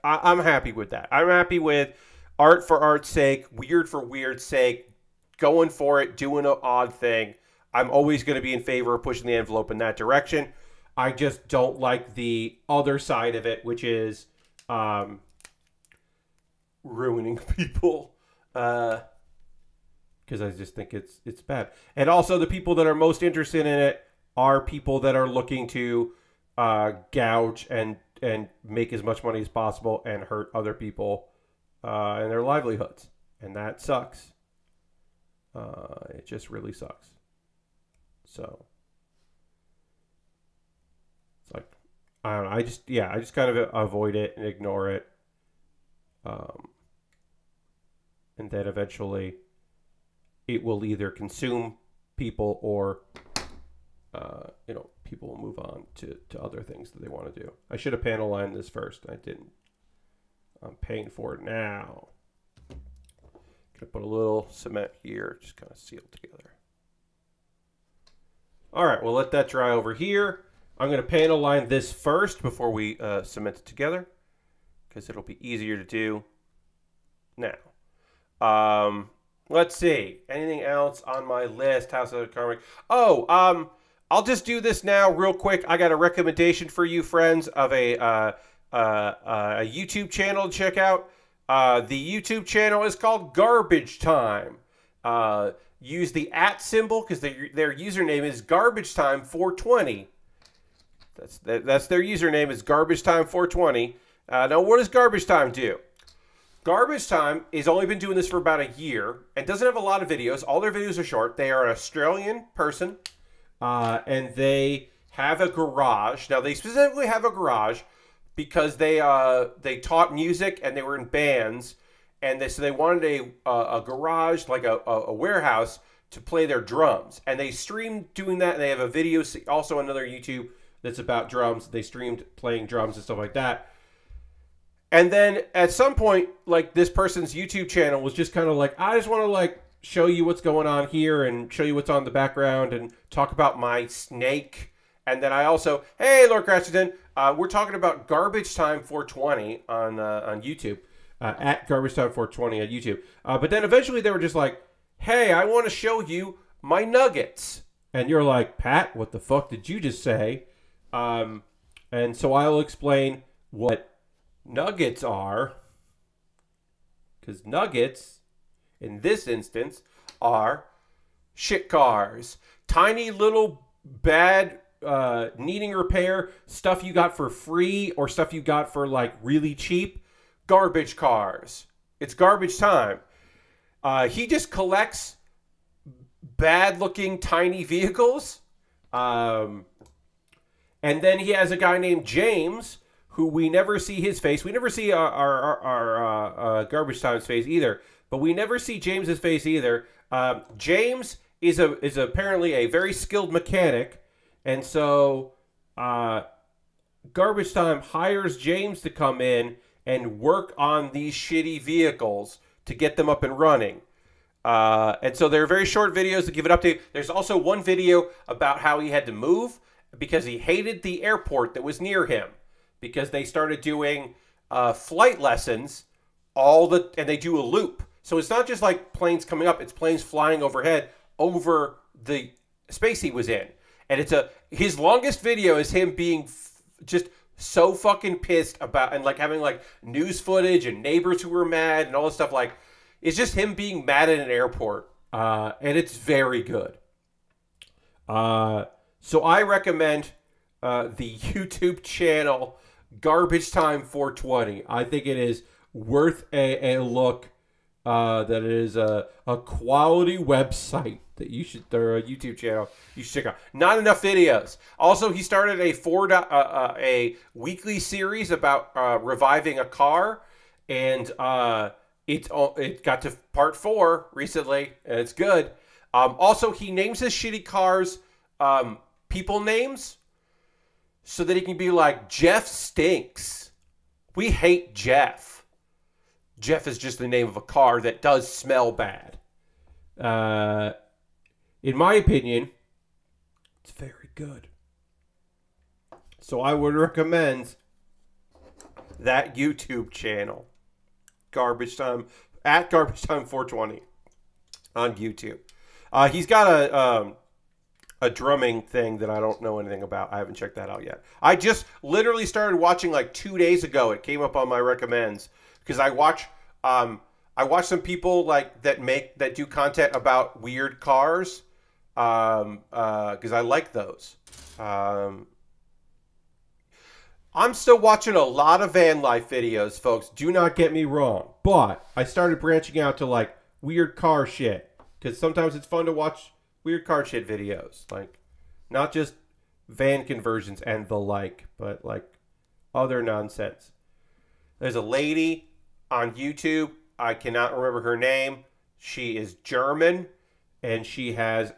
I'm happy with that. I'm happy with art for art's sake, weird for weird's sake, going for it, doing an odd thing. I'm always going to be in favor of pushing the envelope in that direction. I just don't like the other side of it, which is ruining people. Because I just think it's bad. And also the people that are most interested in it are people that are looking to gouge and make as much money as possible and hurt other people and their livelihoods. And that sucks. It just really sucks. So it's like, I don't know. I just kind of avoid it and ignore it. And then eventually it will either consume people or, people will move on to other things that they want to do. I should have panel lined this first. I didn't. I'm paying for it now. Gonna put a little cement here, just kind of sealed together. All right, we'll let that dry over here. I'm gonna panel line this first before we cement it together, because it'll be easier to do now. Let's see. Anything else on my list? House of Karmic. Oh, I'll just do this now real quick. I got a recommendation for you, friends, of a a YouTube channel to check out. The YouTube channel is called Garbage Time. Use the @ symbol because their username is Garbage Time 420. That's their username is Garbage Time 420. Now, what does Garbage Time do? Garbage Time has only been doing this for about a year and doesn't have a lot of videos. All their videos are short. They are an Australian person, and they have a garage. Now, they specifically have a garage because they taught music and they were in bands, and so they wanted a garage, like a warehouse, to play their drums. And they streamed doing that, and they have a video, also another YouTube that's about drums. They streamed playing drums and stuff like that. And then at some point, like, this person's YouTube channel was just kind of like, I just want to, like, show you what's going on here and show you what's on the background and talk about my snake. And then I also, hey, Lord Cratchington, we're talking about Garbage Time 420 on YouTube, at Garbage Time 420 on YouTube. But then eventually they were just like, hey, I want to show you my nuggets. And you're like, Pat, what the fuck did you just say? And so I'll explain what nuggets are, because nuggets in this instance are shit cars, tiny little bad needing repair stuff you got for free or stuff you got for like really cheap garbage cars. It's Garbage Time. He just collects bad looking tiny vehicles, and then he has a guy named James who we never see his face. We never see our Garbage Time's face either. But we never see James's face either. James is apparently a very skilled mechanic. And so Garbage Time hires James to come in and work on these shitty vehicles to get them up and running. And so they're very short videos to give an update. There's also one video about how he had to move because he hated the airport that was near him, because they started doing flight lessons and they do a loop. So it's not just like planes coming up, it's planes flying overhead over the space he was in. And his longest video is him being just so fucking pissed about, and like having like news footage and neighbors who were mad and all this stuff. Like, it's just him being mad at an airport. And it's very good. So I recommend the YouTube channel Garbage Time 420. I think it is worth a look. That it is a quality website that you should, or a YouTube channel you should check out. Not enough videos. Also, he started a weekly series about reviving a car, and it got to part 4 recently, and it's good. Also, he names his shitty cars people names, so that he can be like, Jeff stinks. We hate Jeff. Jeff is just the name of a car that does smell bad. In my opinion, it's very good. So I would recommend that YouTube channel, Garbage Time, at Garbage Time 420 on YouTube. He's got a drumming thing that I don't know anything about. I haven't checked that out yet. I just literally started watching like 2 days ago. It came up on my recommends because I watch some people like that do content about weird cars, because I like those. I'm still watching a lot of van life videos, folks. Do not get me wrong, but I started branching out to like weird car shit because sometimes it's fun to watch weird car shit videos, like not just van conversions and the like, but like other nonsense. There's a lady on YouTube, I cannot remember her name. She is German, and she has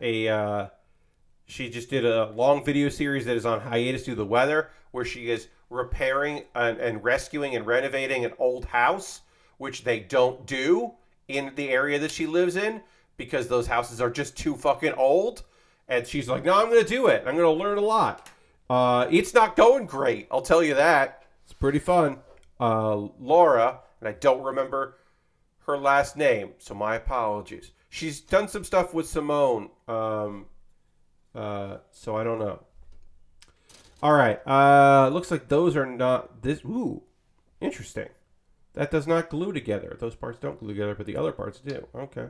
she just did a long video series that is on hiatus due to the weather, where she is repairing and rescuing and renovating an old house, which they don't do in the area that she lives in because those houses are just too fucking old. And she's like, no, I'm going to do it. I'm going to learn a lot. It's not going great, I'll tell you that. It's pretty fun. Laura, and I don't remember her last name, so my apologies. She's done some stuff with Simone, so I don't know. All right. Looks like those are not this. Ooh, interesting. That does not glue together. Those parts don't glue together, but the other parts do. Okay.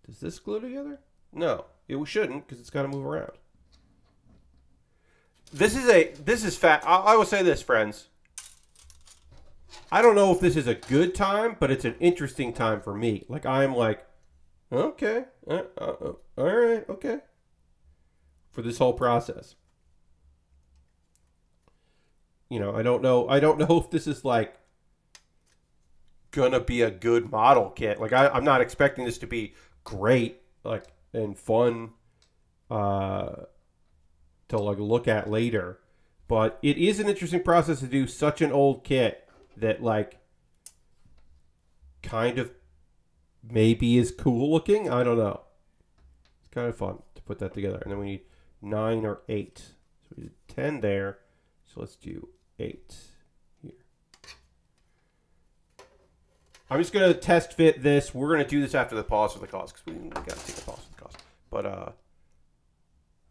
Does this glue together? No, it shouldn't because it's got to move around. This is fat. I will say this, friends. I don't know if this is a good time, but it's an interesting time for me. Like, I'm like, okay, all right, okay. For this whole process. You know, I don't know if this is like gonna be a good model kit. Like, I'm not expecting this to be great, like, and fun to like look at later. But it is an interesting process to do such an old kit that like kind of maybe is cool looking. I don't know. It's kind of fun to put that together. And then we need 9 or 8. So we did 10 there. So let's do 8 here. I'm just going to test fit this. We're going to do this after the pause for the cause because we got to take a pause for the cause. But, all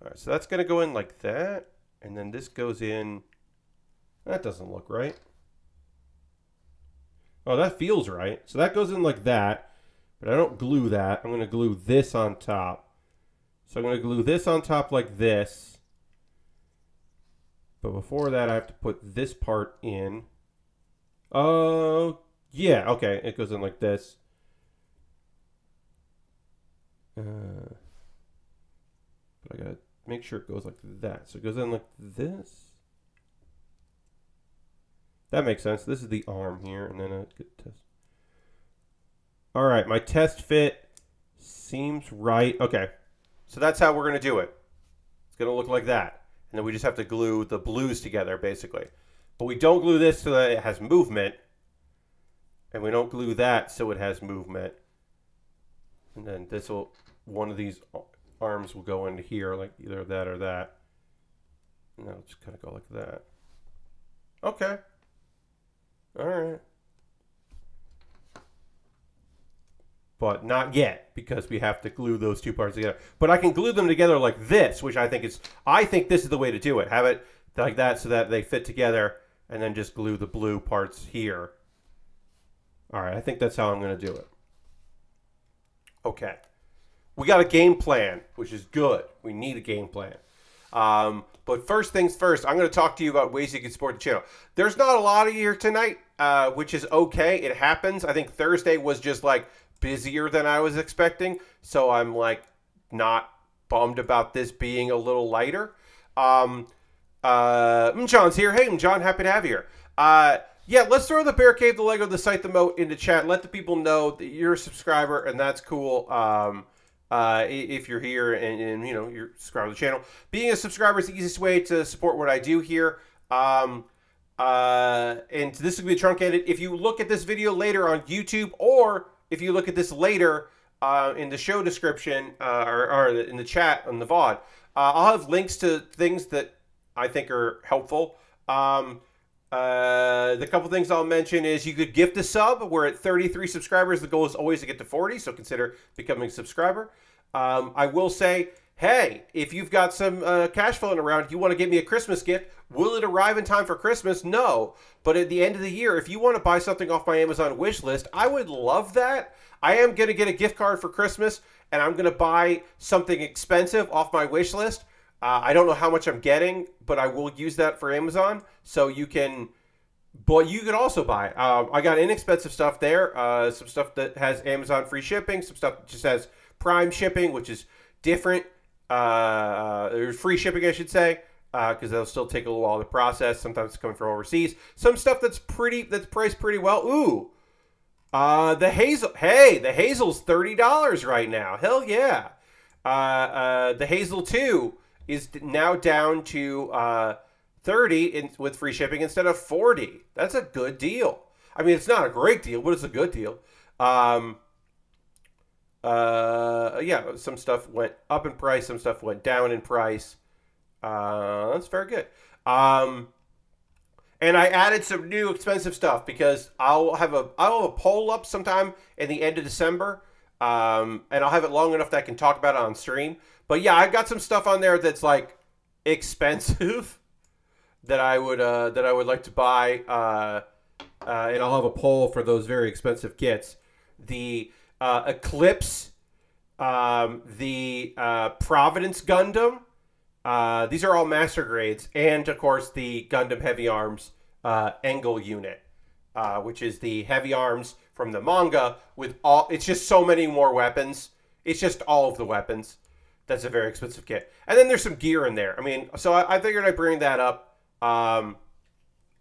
right, so that's going to go in like that. And then this goes in. That doesn't look right. Oh, that feels right. So that goes in like that. But I don't glue that. I'm going to glue this on top. So I'm going to glue this on top like this. But before that, I have to put this part in. Oh, yeah. Okay. It goes in like this. But I got to make sure it goes like that. So it goes in like this. That makes sense. This is the arm here, and then a good test. All right, my test fit seems right. Okay, so that's how we're going to do it. It's going to look like that. And then we just have to glue the blues together, basically. But we don't glue this so that it has movement. And we don't glue that so it has movement. And then this will, one of these arms will go into here, like either that or that. And that'll just kind of go like that. Okay. All right. But not yet, because we have to glue those two parts together. But I can glue them together like this, which I think this is the way to do it. Have it like that so that they fit together, and then just glue the blue parts here. All right, I think that's how I'm going to do it. Okay. We got a game plan, which is good. We need a game plan. But first things first, I'm going to talk to you about ways you can support the channel. There's not a lot of you here tonight, which is okay. It happens. I think Thursday was just like busier than I was expecting. So I'm like not bummed about this being a little lighter. John's here. Hey, John, happy to have you here. Yeah, let's throw the Bear Cave, the Lego, the site, the moat into chat. Let the people know that you're a subscriber, and that's cool. If you're here and you know you're subscribed to the channel, being a subscriber is the easiest way to support what I do here. And this will be truncated. If you look at this video later on YouTube, or if you look at this later in the show description or in the chat on the VOD, I'll have links to things that I think are helpful. The couple things I'll mention is you could gift a sub. We're at 33 subscribers. The goal is always to get to 40, so consider becoming a subscriber. I will say, hey, if you've got some cash flowing around, you want to get me a Christmas gift, will it arrive in time for Christmas? No. But at the end of the year, if you want to buy something off my Amazon wish list, I would love that. I am going to get a gift card for Christmas, and I'm going to buy something expensive off my wish list. I don't know how much I'm getting, but I will use that for Amazon. So you can, but you can also buy. I got inexpensive stuff there. Some stuff that has Amazon free shipping. Some stuff that just has Prime shipping, which is different. There's free shipping, I should say, because that'll still take a little while to process. Sometimes it's coming from overseas. Some stuff that's priced pretty well. Ooh, the Hazel. Hey, the Hazel's $30 right now. Hell yeah. The Hazel 2 is now down to 30 with free shipping instead of 40. That's a good deal. I mean, it's not a great deal, but it's a good deal. Yeah, some stuff went up in price, some stuff went down in price. That's very good. And I added some new expensive stuff because I'll have a poll up sometime in the end of December. And I'll have it long enough that I can talk about it on stream. But yeah, I've got some stuff on there that's like expensive. that I would like to buy, and I'll have a poll for those very expensive kits. The Eclipse, the Providence Gundam. These are all master grades, and of course the Gundam Heavy Arms Engel unit, which is the heavy arms from the manga with all. It's just so many more weapons. It's just all of the weapons. That's a very expensive kit, and then there's some gear in there. I mean, so I figured I'd bring that up.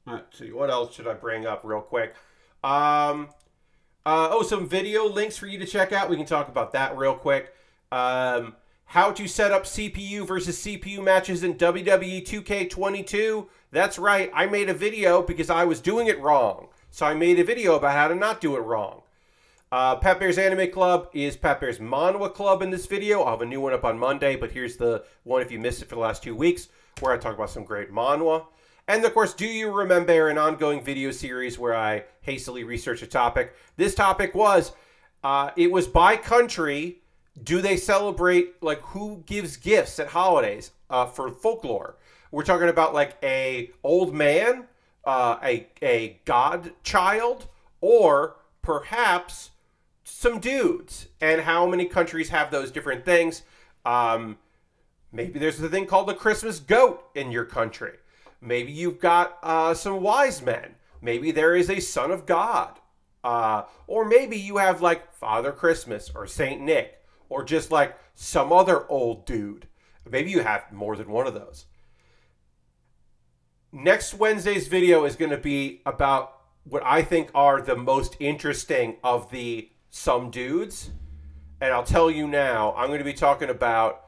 Let's see, what else should I bring up real quick? Some video links for you to check out. We can talk about that real quick. How to set up CPU versus CPU matches in WWE 2K22. That's right, I made a video because I was doing it wrong. So I made a video about how to not do it wrong. Pat Bear's Anime Club is Pat Bear's Manhwa Club in this video. I'll have a new one up on Monday, but here's the one if you missed it for the last 2 weeks, where I talk about some great manhwa. And of course, Do You Remembaer, an ongoing video series where I hastily research a topic. This topic was, it was by country. Do they celebrate, like, who gives gifts at holidays for folklore? We're talking about, like, a old man, a godchild, or perhaps some dudes, and how many countries have those different things. Maybe there's a thing called the Christmas goat in your country. Maybe you've got some wise men. Maybe there is a son of God. Or maybe you have, like, Father Christmas or Saint Nick, or just, like, some other old dude. Maybe you have more than one of those. Next Wednesday's video is going to be about what I think are the most interesting of the some dudes. And I'll tell you now, I'm going to be talking about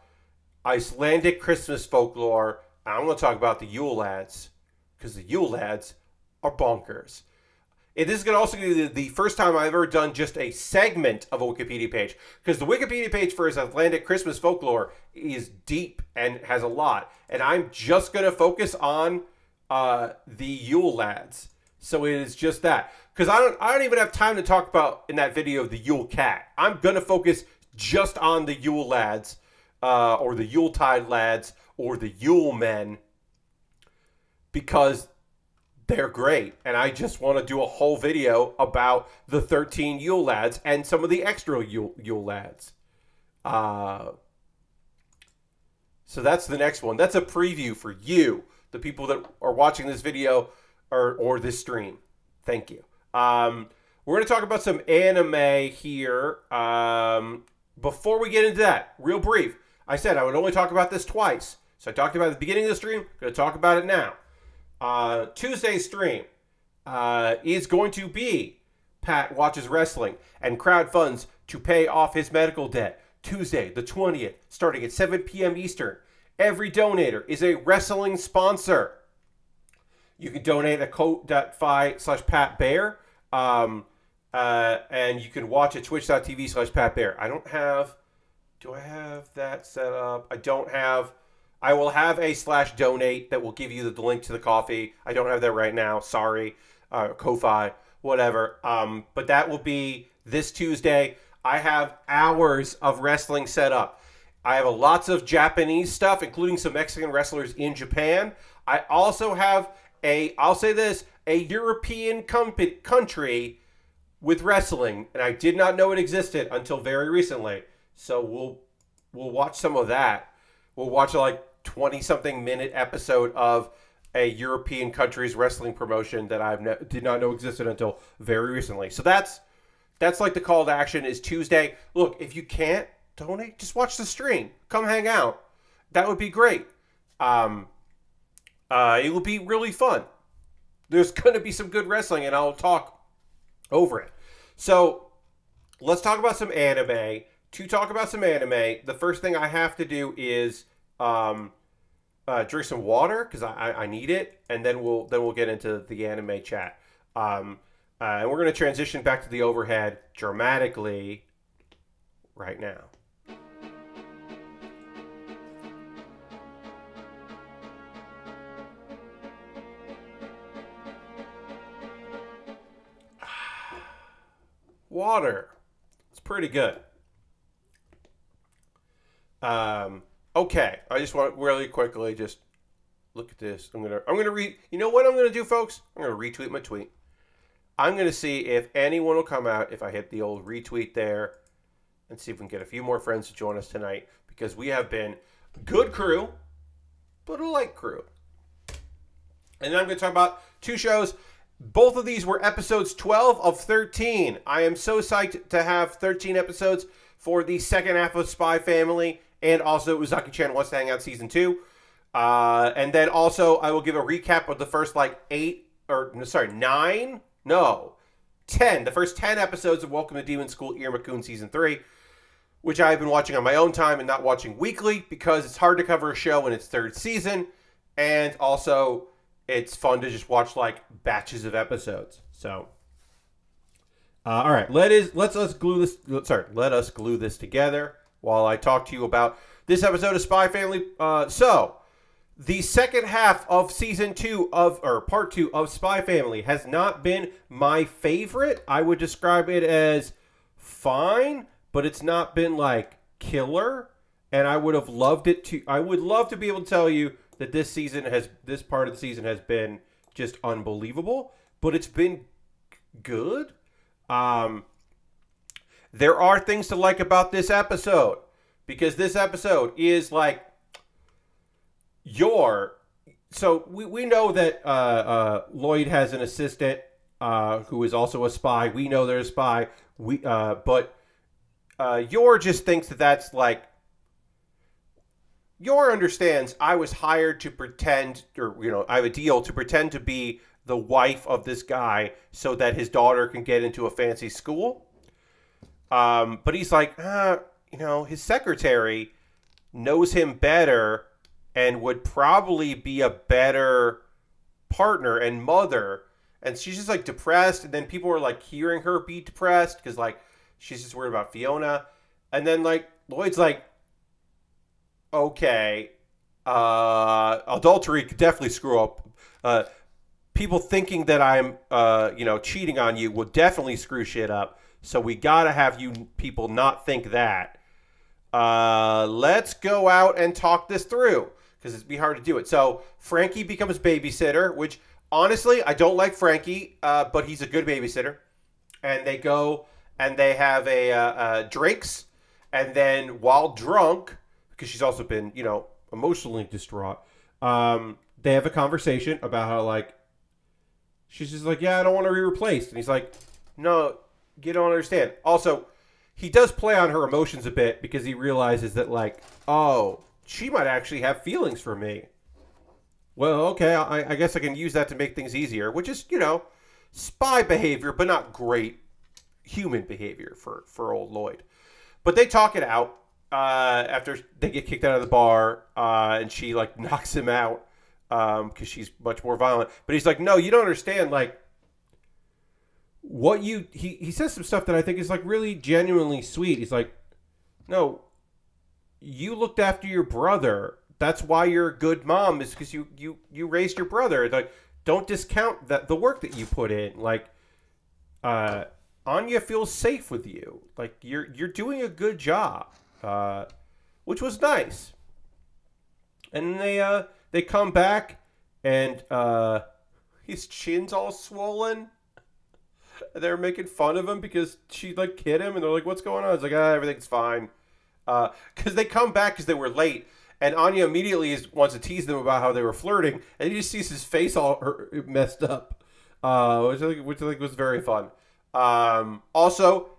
Icelandic Christmas folklore. And I'm going to talk about the Yule Lads, because the Yule Lads are bonkers. This is going to also be the first time I've ever done just a segment of a Wikipedia page, because the Wikipedia page for Icelandic Christmas folklore is deep and has a lot. And I'm just going to focus on the Yule Lads. So it is just that. Because I don't even have time to talk about, in that video, the Yule Cat. I'm going to focus just on the Yule Lads, or the Yuletide Lads, or the Yule Men, because they're great. And I just want to do a whole video about the 13 Yule Lads and some of the extra Yule Lads. So that's the next one. That's a preview for you, the people that are watching this video or this stream. Thank you. We're going to talk about some anime here. Before we get into that, real brief, I said I would only talk about this twice. So I talked about it at the beginning of the stream. I'm going to talk about it now. Tuesday's stream is going to be Pat Watches Wrestling and crowdfunds to pay off his medical debt. Tuesday, the 20th, starting at 7 p.m. Eastern. Every donator is a wrestling sponsor. You can donate at ko.fi/PatBear. And you can watch at twitch.tv/PatBear. Do I have that set up? I don't have. I will have a /donate that will give you the link to the coffee. I don't have that right now. Sorry. Ko-fi, whatever. But that will be this Tuesday. I have hours of wrestling set up. I have lots of Japanese stuff, including some Mexican wrestlers in Japan. I also have I'll say this, a European country with wrestling, and I did not know it existed until very recently. So we'll watch some of that. We'll watch a 20-something minute episode of a European country's wrestling promotion that I did not know existed until very recently. So that's like the call to action is Tuesday. Look, if you can't donate, just watch the stream. Come hang out. That would be great. It will be really fun. There's going to be some good wrestling, and I'll talk over it. So let's talk about some anime. To talk about some anime, the first thing I have to do is drink some water, because I need it, and then we'll get into the anime chat. And we're going to transition back to the overhead dramatically right now. Water. It's pretty good. Okay. I just want really quickly just look at this. I'm gonna read. You know what I'm gonna do, folks? I'm gonna retweet my tweet. I'm gonna see if anyone will come out if I hit the old retweet there, and see if we can get a few more friends to join us tonight, because we have been good crew, but a light crew. And then I'm gonna talk about 2 shows. Both of these were episodes 12 of 13. I am so psyched to have 13 episodes for the second half of Spy Family, and also Uzaki-Chan Wants to Hang Out Season 2. And then also I will give a recap of the first 10. The first 10 episodes of Welcome to Demon School Iruma-kun Season 3, which I've been watching on my own time and not watching weekly because it's hard to cover a show in its 3rd season, and also it's fun to just watch like batches of episodes. So, all right, let us glue this together while I talk to you about this episode of Spy Family. So, the second half of season 2 part 2 of Spy Family has not been my favorite. I would describe it as fine, but it's not been like killer. And I would have loved it to. I would love to be able to tell you that this part of the season has been just unbelievable, but it's been good. There are things to like about this episode, because this episode is like so we know that Lloyd has an assistant who is also a spy. We know they're a spy. But Yor just thinks that that's like, Yor understands I was hired to pretend, or, I have a deal to pretend to be the wife of this guy so that his daughter can get into a fancy school. But he's like, his secretary knows him better and would probably be a better partner and mother. And she's just like depressed. And then people are like hearing her be depressed because like she's just worried about Fiona. And then like Lloyd's like, okay, adultery could definitely screw up. People thinking that I'm, cheating on you will definitely screw shit up. So we gotta have you people not think that. Let's go out and talk this through, because it'd be hard to do it. So Frankie becomes babysitter, which honestly I don't like Frankie, but he's a good babysitter. And they go and they have a drinks, and then while drunk, because she's also been, emotionally distraught, they have a conversation about how, like, she's just like, yeah, I don't want to be replaced. And he's like, no, you don't understand. Also, he does play on her emotions a bit because he realizes that, like, oh, she might actually have feelings for me. Well, okay, I guess I can use that to make things easier, which is, spy behavior, but not great human behavior for old Lloyd. But they talk it out. After they get kicked out of the bar, and she like knocks him out because she's much more violent. But he's like, no, you don't understand. Like, he says some stuff that I think is like really genuinely sweet. He's like, no, you looked after your brother. That's why you're a good mom, is because you raised your brother. Like, don't discount the work that you put in. Like, Anya feels safe with you. Like, you're doing a good job. Which was nice. And they come back, and his chin's all swollen. They're making fun of him because she like hit him, and they're like, "What's going on?" It's like, everything's fine. Because they come back because they were late, and Anya immediately wants to tease them about how they were flirting, and he just sees his face all messed up, which I think was very fun. Also,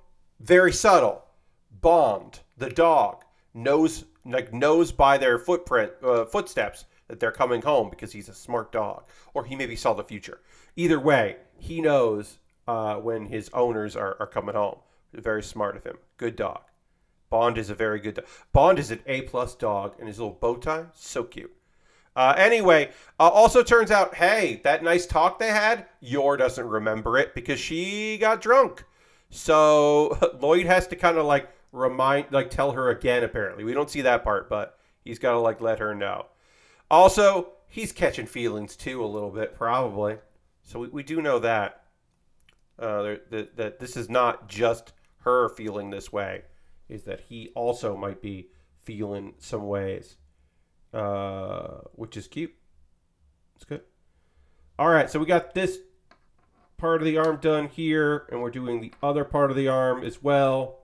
very subtle. Bond, the dog, knows by their footsteps that they're coming home because he's a smart dog, or he maybe saw the future. Either way, he knows when his owners are coming home. Very smart of him. Good dog. Bond is a very good dog. Bond is an A+ dog, and his little bow tie, so cute. Anyway, also turns out, hey, that nice talk they had, Yor doesn't remember it because she got drunk. So Lloyd has to kind of like tell her again, apparently. We don't see that part, but he's got to like let her know. Also, he's catching feelings too a little bit, probably. So we do know that. That this is not just her feeling this way, is that he also might be feeling some ways, which is cute. That's good. All right, so we got this part of the arm done here, and we're doing the other part of the arm as well.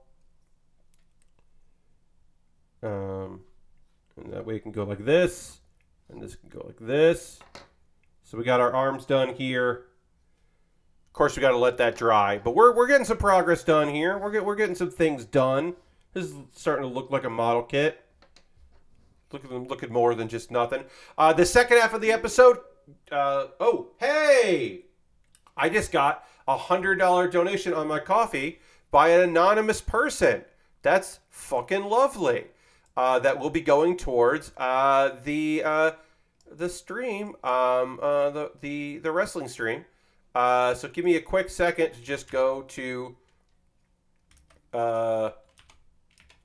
And that way it can go like this, and this can go like this. So we got our arms done here. Of course, we got to let that dry, but we're getting some progress done here. We're getting some things done. This is starting to look like a model kit. Looking more than just nothing. The second half of the episode. Oh, hey! I just got a $100 donation on my coffee by an anonymous person. That's fucking lovely. That will be going towards the stream, the wrestling stream. So give me a quick second to just go to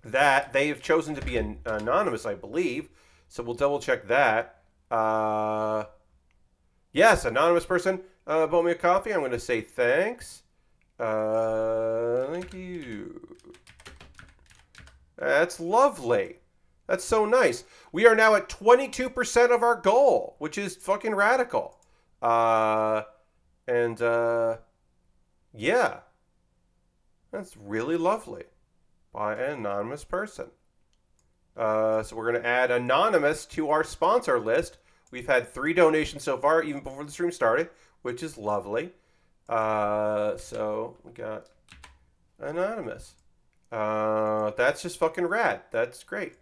that. They have chosen to be anonymous, I believe. So we'll double check that. Yes, anonymous person bought me a coffee. I'm going to say thanks. Thank you. That's lovely. That's so nice. We are now at 22% of our goal, which is fucking radical. Yeah. That's really lovely. By an anonymous person. So we're going to add anonymous to our sponsor list. We've had 3 donations so far, even before the stream started, which is lovely. So we got anonymous. That's just fucking rad. That's great.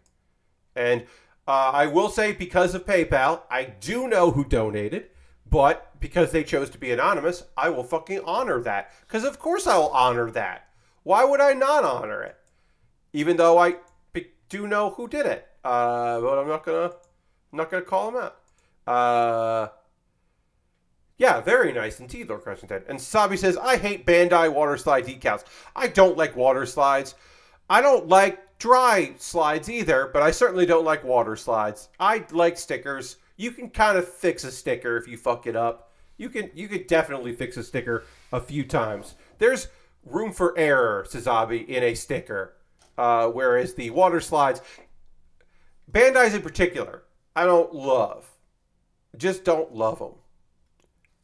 And I will say, because of PayPal, I do know who donated, but because they chose to be anonymous, I will fucking honor that. Because of course I will honor that. Why would I not honor it? Even though I do know who did it, but I'm not gonna call them out. Yeah, very nice indeed, Lord Crushington. And Sabi says, I hate Bandai water slide decals. I don't like water slides. I don't like dry slides either, but I certainly don't like water slides. I like stickers. You can kind of fix a sticker if you fuck it up. You could definitely fix a sticker a few times. There's room for error, Sazabi, in a sticker. Whereas the water slides, Bandai's in particular, I don't love. Just don't love them.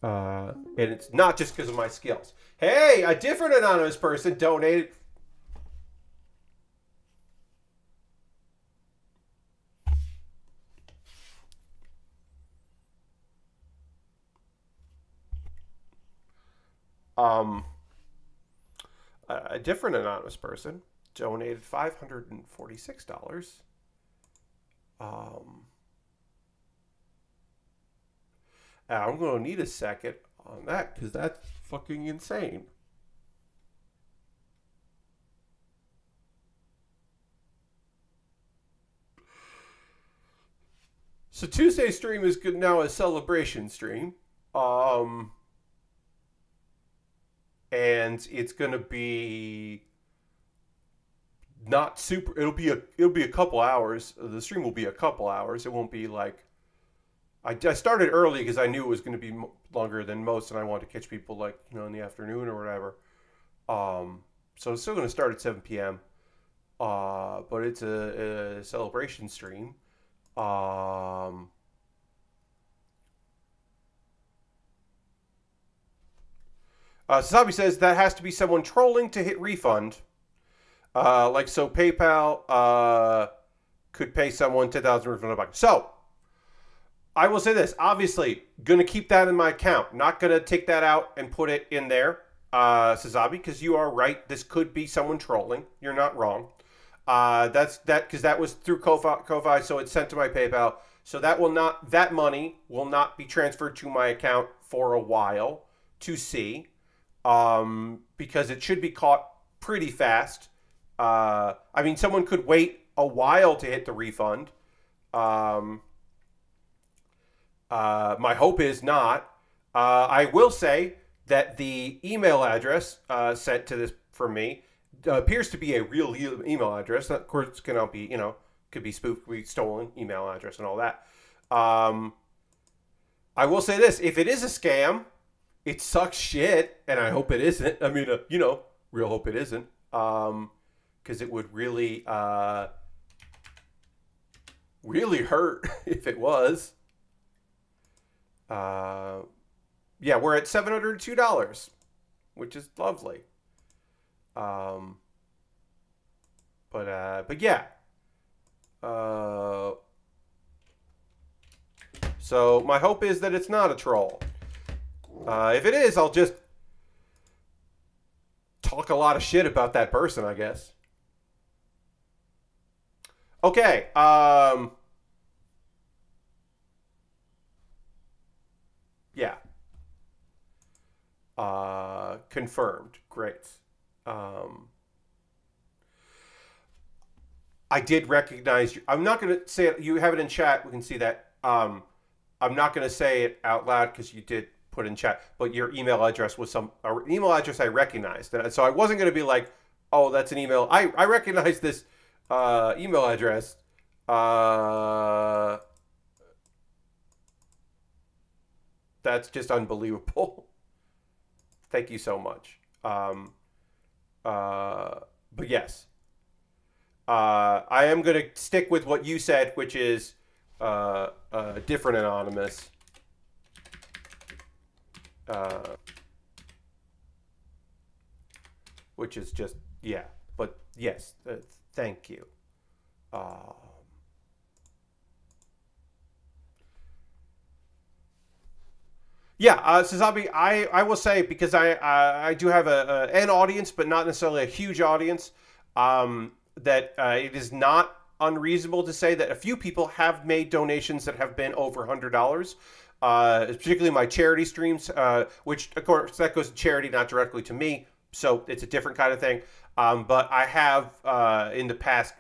And it's not just because of my skills. Hey, a different anonymous person donated. A different anonymous person donated $546. I'm going to need a second on that because that's fucking insane. So Tuesday's stream is now a celebration stream. And it's going to be not super. It'll be a couple hours. The stream will be a couple hours. It won't be like. I started early because I knew it was going to be longer than most, and I wanted to catch people like in the afternoon or whatever. So it's still going to start at 7 p.m. But it's a celebration stream. Sasabi says that has to be someone trolling to hit refund. Like so, PayPal could pay someone 10,000 refund back. So. I will say this, obviously, going to keep that in my account. Not going to take that out and put it in there, Sazabi, because you are right. This could be someone trolling. You're not wrong. Because that was through Ko-Fi, so it's sent to my PayPal. So that money will not be transferred to my account for a while to see, because it should be caught pretty fast. I mean, someone could wait a while to hit the refund. My hope is not. I will say that the email address sent to this from me appears to be a real email address. Of course, it can be, could be spoofed, could be stolen email address and all that. I will say this: if it is a scam, it sucks shit, and I hope it isn't. I mean, real hope it isn't, because it would really, really hurt if it was. Yeah, we're at $702, which is lovely. Um, but yeah. So my hope is that it's not a troll. If it is, I'll just talk a lot of shit about that person, I guess. Okay. Yeah. Confirmed. Great. Um, I did recognize you. I'm not going to say it. You have it in chat. We can see that. I'm not going to say it out loud because you did put in chat, but your email address was an email address I recognized. And so I wasn't going to be like, oh, that's an email. I recognize this email address. That's just unbelievable. Thank you so much. But yes, I am going to stick with what you said, which is different anonymous. Which is just, yeah. But yes, thank you. Yeah, Suzabi, I will say, because I do have an audience, but not necessarily a huge audience, that it is not unreasonable to say that a few people have made donations that have been over $100. Particularly my charity streams, which of course that goes to charity, not directly to me, so it's a different kind of thing. But I have in the past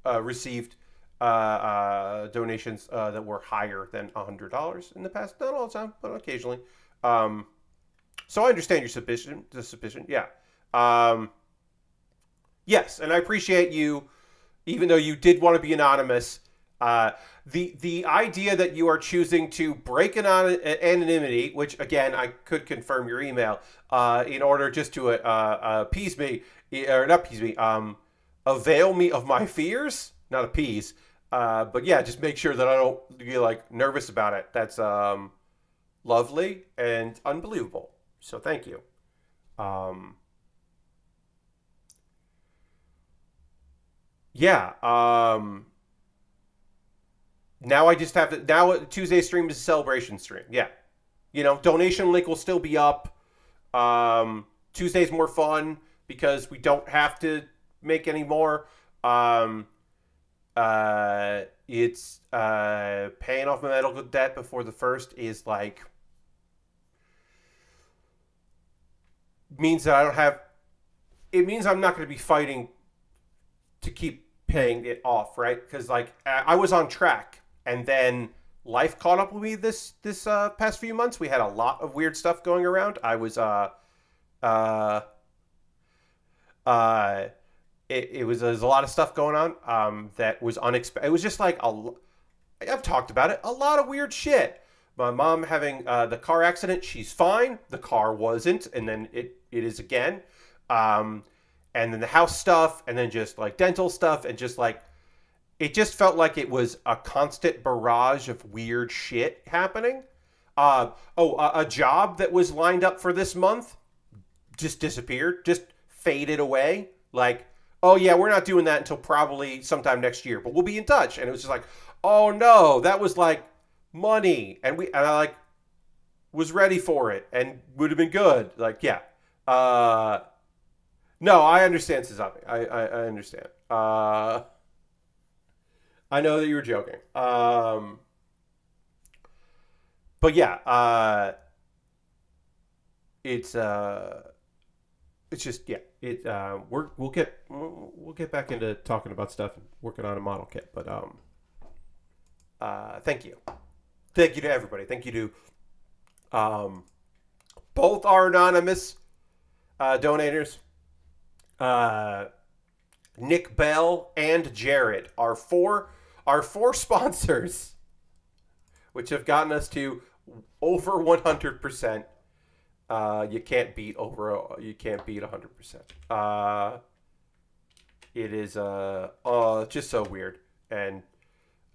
received donations that were higher than $100 in the past. Not all the time, but occasionally. So I understand your suspicion. The suspicion, yeah. Yes, and I appreciate you, even though you did want to be anonymous. The idea that you are choosing to break anonymity, which again I could confirm your email, in order just to appease me, or not appease me, avail me of my fears, not appease. But yeah, just make sure that I don't be like nervous about it. That's lovely and unbelievable. So thank you. Yeah. Now I just have to. Now Tuesday stream is a celebration stream. Yeah. You know, donation link will still be up. Tuesday's more fun because we don't have to make any more. It's paying off my medical debt before the first is like means that I don't have. It means I'm not going to be fighting to keep paying it off, right? Because like I was on track, and then life caught up with me this past few months. We had a lot of weird stuff going around. I was it was there's a lot of stuff going on that was unexpected. It was just like I've talked about it. A lot of weird shit. My mom having the car accident. She's fine. The car wasn't, and then it is again. And then the house stuff, and then just like dental stuff, and just like it just felt like it was a constant barrage of weird shit happening. A job that was lined up for this month just disappeared, just faded away. Like, oh yeah, we're not doing that until probably sometime next year, but we'll be in touch. And it was just like, oh no, that was like money, and I like was ready for it and would have been good. Like, yeah. No, I understand, Suzabi. I understand. I know that you were joking. But yeah, it's just yeah. We'll get back into talking about stuff and working on a model kit. But thank you to everybody. Thank you to both our anonymous donators, Nick Bell and Jared, our four sponsors, which have gotten us to over 100%. You can't beat 100%. It is just so weird, and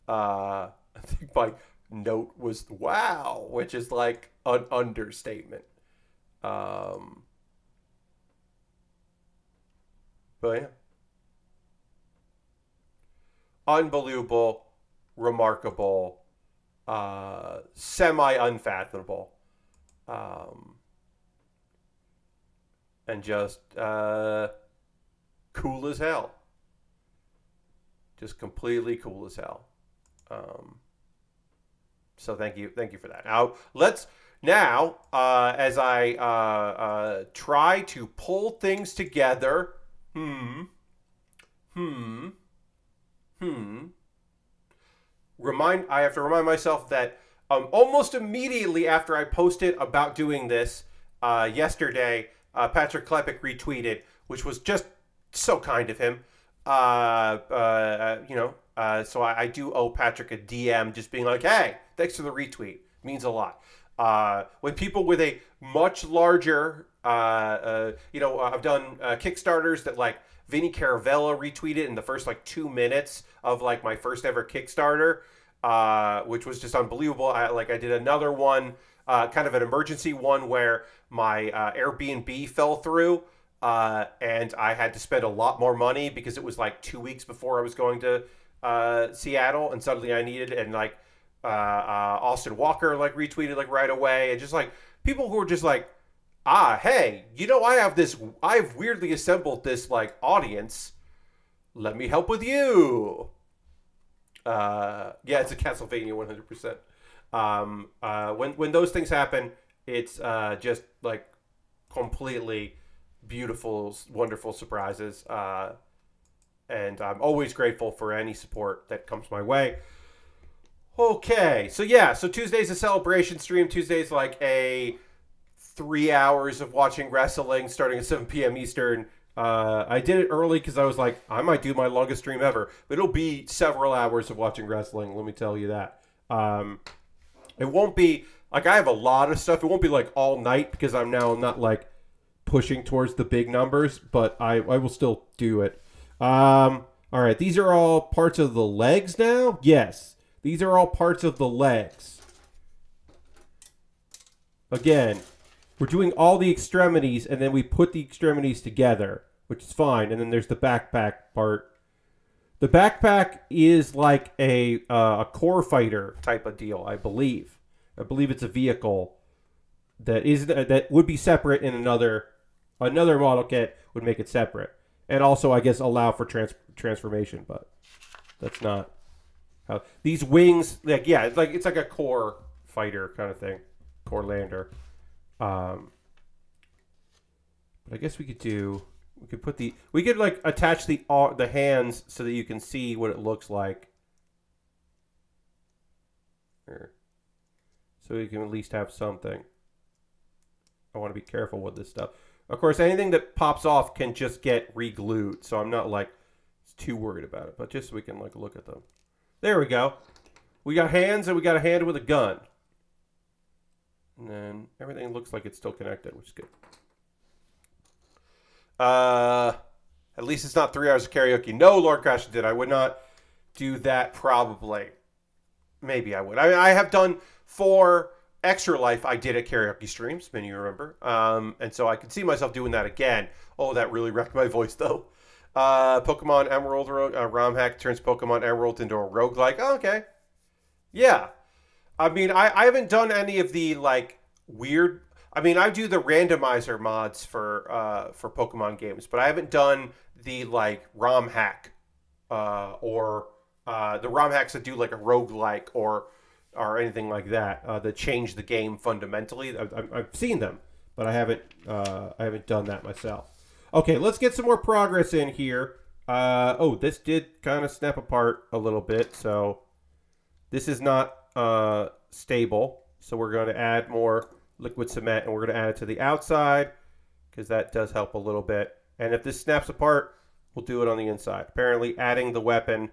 I think note was wow, which is like an understatement. But yeah. Unbelievable, remarkable, semi-unfathomable, and just cool as hell. Just completely cool as hell. So thank you for that. Now, as I try to pull things together, hmm, hmm, hmm. I have to remind myself that almost immediately after I posted about doing this yesterday, Patrick Klepek retweeted, which was just so kind of him. So I do owe Patrick a DM, just being like, "Hey, thanks for the retweet. It means a lot." When people with a much larger, I've done Kickstarters that like Vinny Caravella retweeted in the first like 2 minutes of like my first ever Kickstarter, which was just unbelievable. I did another one, kind of an emergency one where my Airbnb fell through, and I had to spend a lot more money because it was like 2 weeks before I was going to Seattle, and suddenly I needed, and like Austin Walker like retweeted like right away, and just like people who were just like, hey, I've weirdly assembled this like audience. Let me help with you. Yeah, it's a Castlevania 100%. When those things happen, it's just like completely beautiful, wonderful surprises. And I'm always grateful for any support that comes my way. Okay, so yeah, so Tuesday's a celebration stream. Tuesday's like a 3 hours of watching wrestling starting at 7 p.m. Eastern. I did it early because I was like, I might do my longest stream ever. But it'll be several hours of watching wrestling, let me tell you that. It won't be, like, I have a lot of stuff. It won't be, like, all night because I'm now not, like, pushing towards the big numbers. But I will still do it. All right, these are all parts of the legs now? Yes, these are all parts of the legs. Again, we're doing all the extremities, and then we put the extremities together, which is fine. And then there's the backpack part. The backpack is like a core fighter type of deal, I believe. I believe it's a vehicle that would be separate in another model kit would make it separate, and also I guess allow for transformation, but that's not how these wings. Like yeah, it's like a core fighter kind of thing, core lander. But I guess we could like attach the hands so that you can see what it looks like. Here. So you can at least have something. I want to be careful with this stuff. Of course, anything that pops off can just get re-glued, so I'm not like too worried about it. But just so we can like look at them. There we go. We got hands and we got a hand with a gun. And then everything looks like it's still connected, which is good. At least it's not 3 hours of karaoke. No, Lord Crash did. I would not do that probably. Maybe I would. I mean, I have done 4 Extra Life I did at karaoke streams, many of you remember. And so I could see myself doing that again. Oh, that really wrecked my voice, though. Pokemon Emerald ROM hack turns Pokemon Emerald into a roguelike. Oh, okay. Yeah. I mean, I haven't done any of the, like, weird... I mean, I do the randomizer mods for Pokemon games, but I haven't done the, like, ROM hack or the ROM hacks that do, like, a roguelike or anything like that that change the game fundamentally. I've seen them, but I haven't done that myself. Okay, let's get some more progress in here. Oh, this did kind of snap apart a little bit, so this is not stable. So we're going to add more liquid cement, and we're going to add it to the outside because that does help a little bit. And if this snaps apart, we'll do it on the inside. Apparently, adding the weapon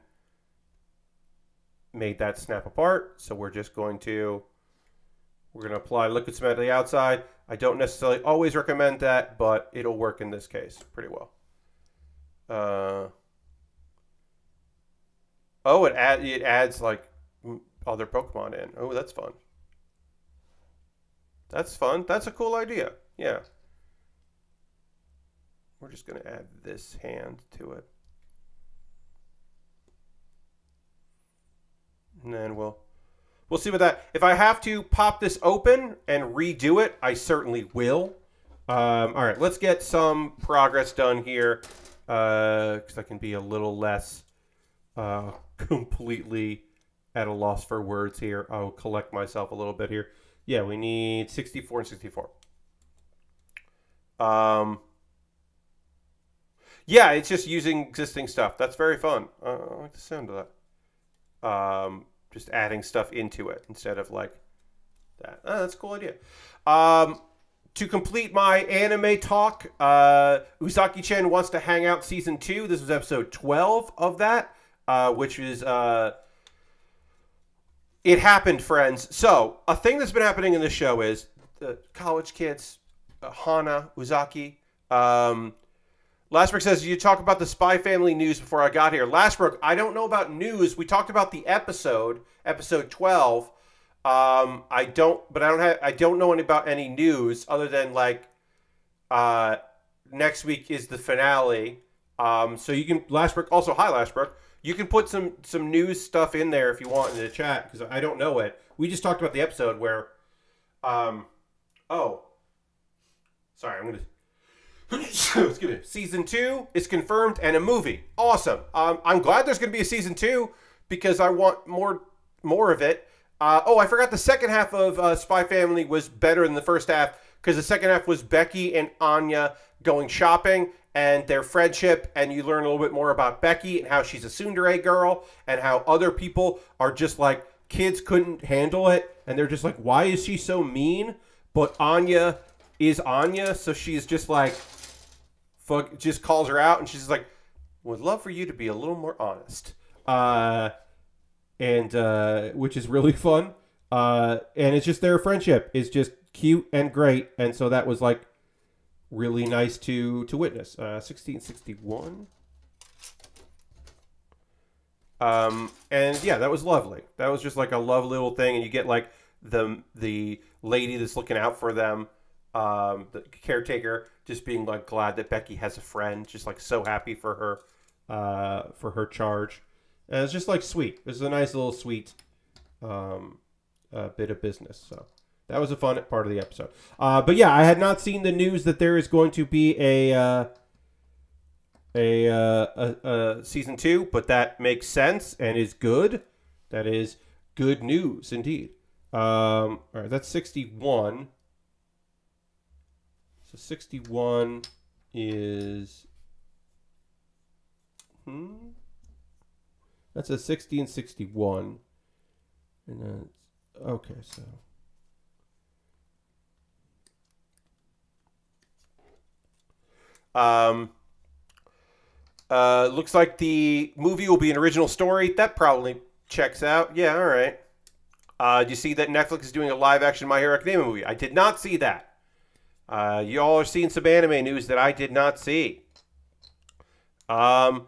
made that snap apart, so we're going to apply liquid cement to the outside. I don't necessarily always recommend that, but it'll work in this case pretty well. Oh, it adds like other Pokemon in. Oh, that's fun. That's fun. That's a cool idea. Yeah. We're just going to add this hand to it. And then we'll see with that. If I have to pop this open and redo it, I certainly will. All right, let's get some progress done here, because I can be a little less completely at a loss for words here. I'll collect myself a little bit here. Yeah, we need 64 and 64. Yeah, it's just using existing stuff. That's very fun. I like the sound of that. Just adding stuff into it instead of like that. Oh, that's a cool idea. To complete my anime talk, Uzaki-Chan wants to hang out season 2. This was episode 12 of that, which is It Happened, Friends. So, a thing that's been happening in this show is the college kids, Hana, Uzaki. Lashbrook says, you talk about the Spy Family news before I got here. Lashbrook, I don't know about news. We talked about the episode 12. I don't know about any news other than like next week is the finale. So you can, Lashbrook, also hi Lashbrook. You can put some news stuff in there if you want in the chat, because I don't know it. We just talked about the episode where, oh, sorry, I'm gonna. Excuse me. Season 2 is confirmed and a movie. Awesome. I'm glad there's going to be a season 2 because I want more of it. Oh, I forgot the second half of Spy Family was better than the first half because the second half was Becky and Anya going shopping and their friendship, and you learn a little bit more about Becky and how she's a tsundere girl and how other people are just like, kids couldn't handle it and they're just like, why is she so mean? But Anya is Anya, so she's just like, fuck, just calls her out, and she's like, would love for you to be a little more honest. Which is really fun. And it's just their friendship is just cute and great, and so that was like really nice to witness. 1661. And yeah, that was lovely. That was just like a lovely little thing, and you get like the lady that's looking out for them, the caretaker, just being like glad that Becky has a friend, just like so happy for her charge. And it's just like sweet. This is a nice little sweet bit of business. So that was a fun part of the episode. But yeah, I had not seen the news that there is going to be a season 2, but that makes sense and is good. That is good news indeed. All right, that's 61. So 61 is that's a 60 and 61. And then okay, so looks like the movie will be an original story. That probably checks out. Yeah, all right. Do you see that Netflix is doing a live-action My Hero Academia movie? I did not see that. You all are seeing some anime news that I did not see. You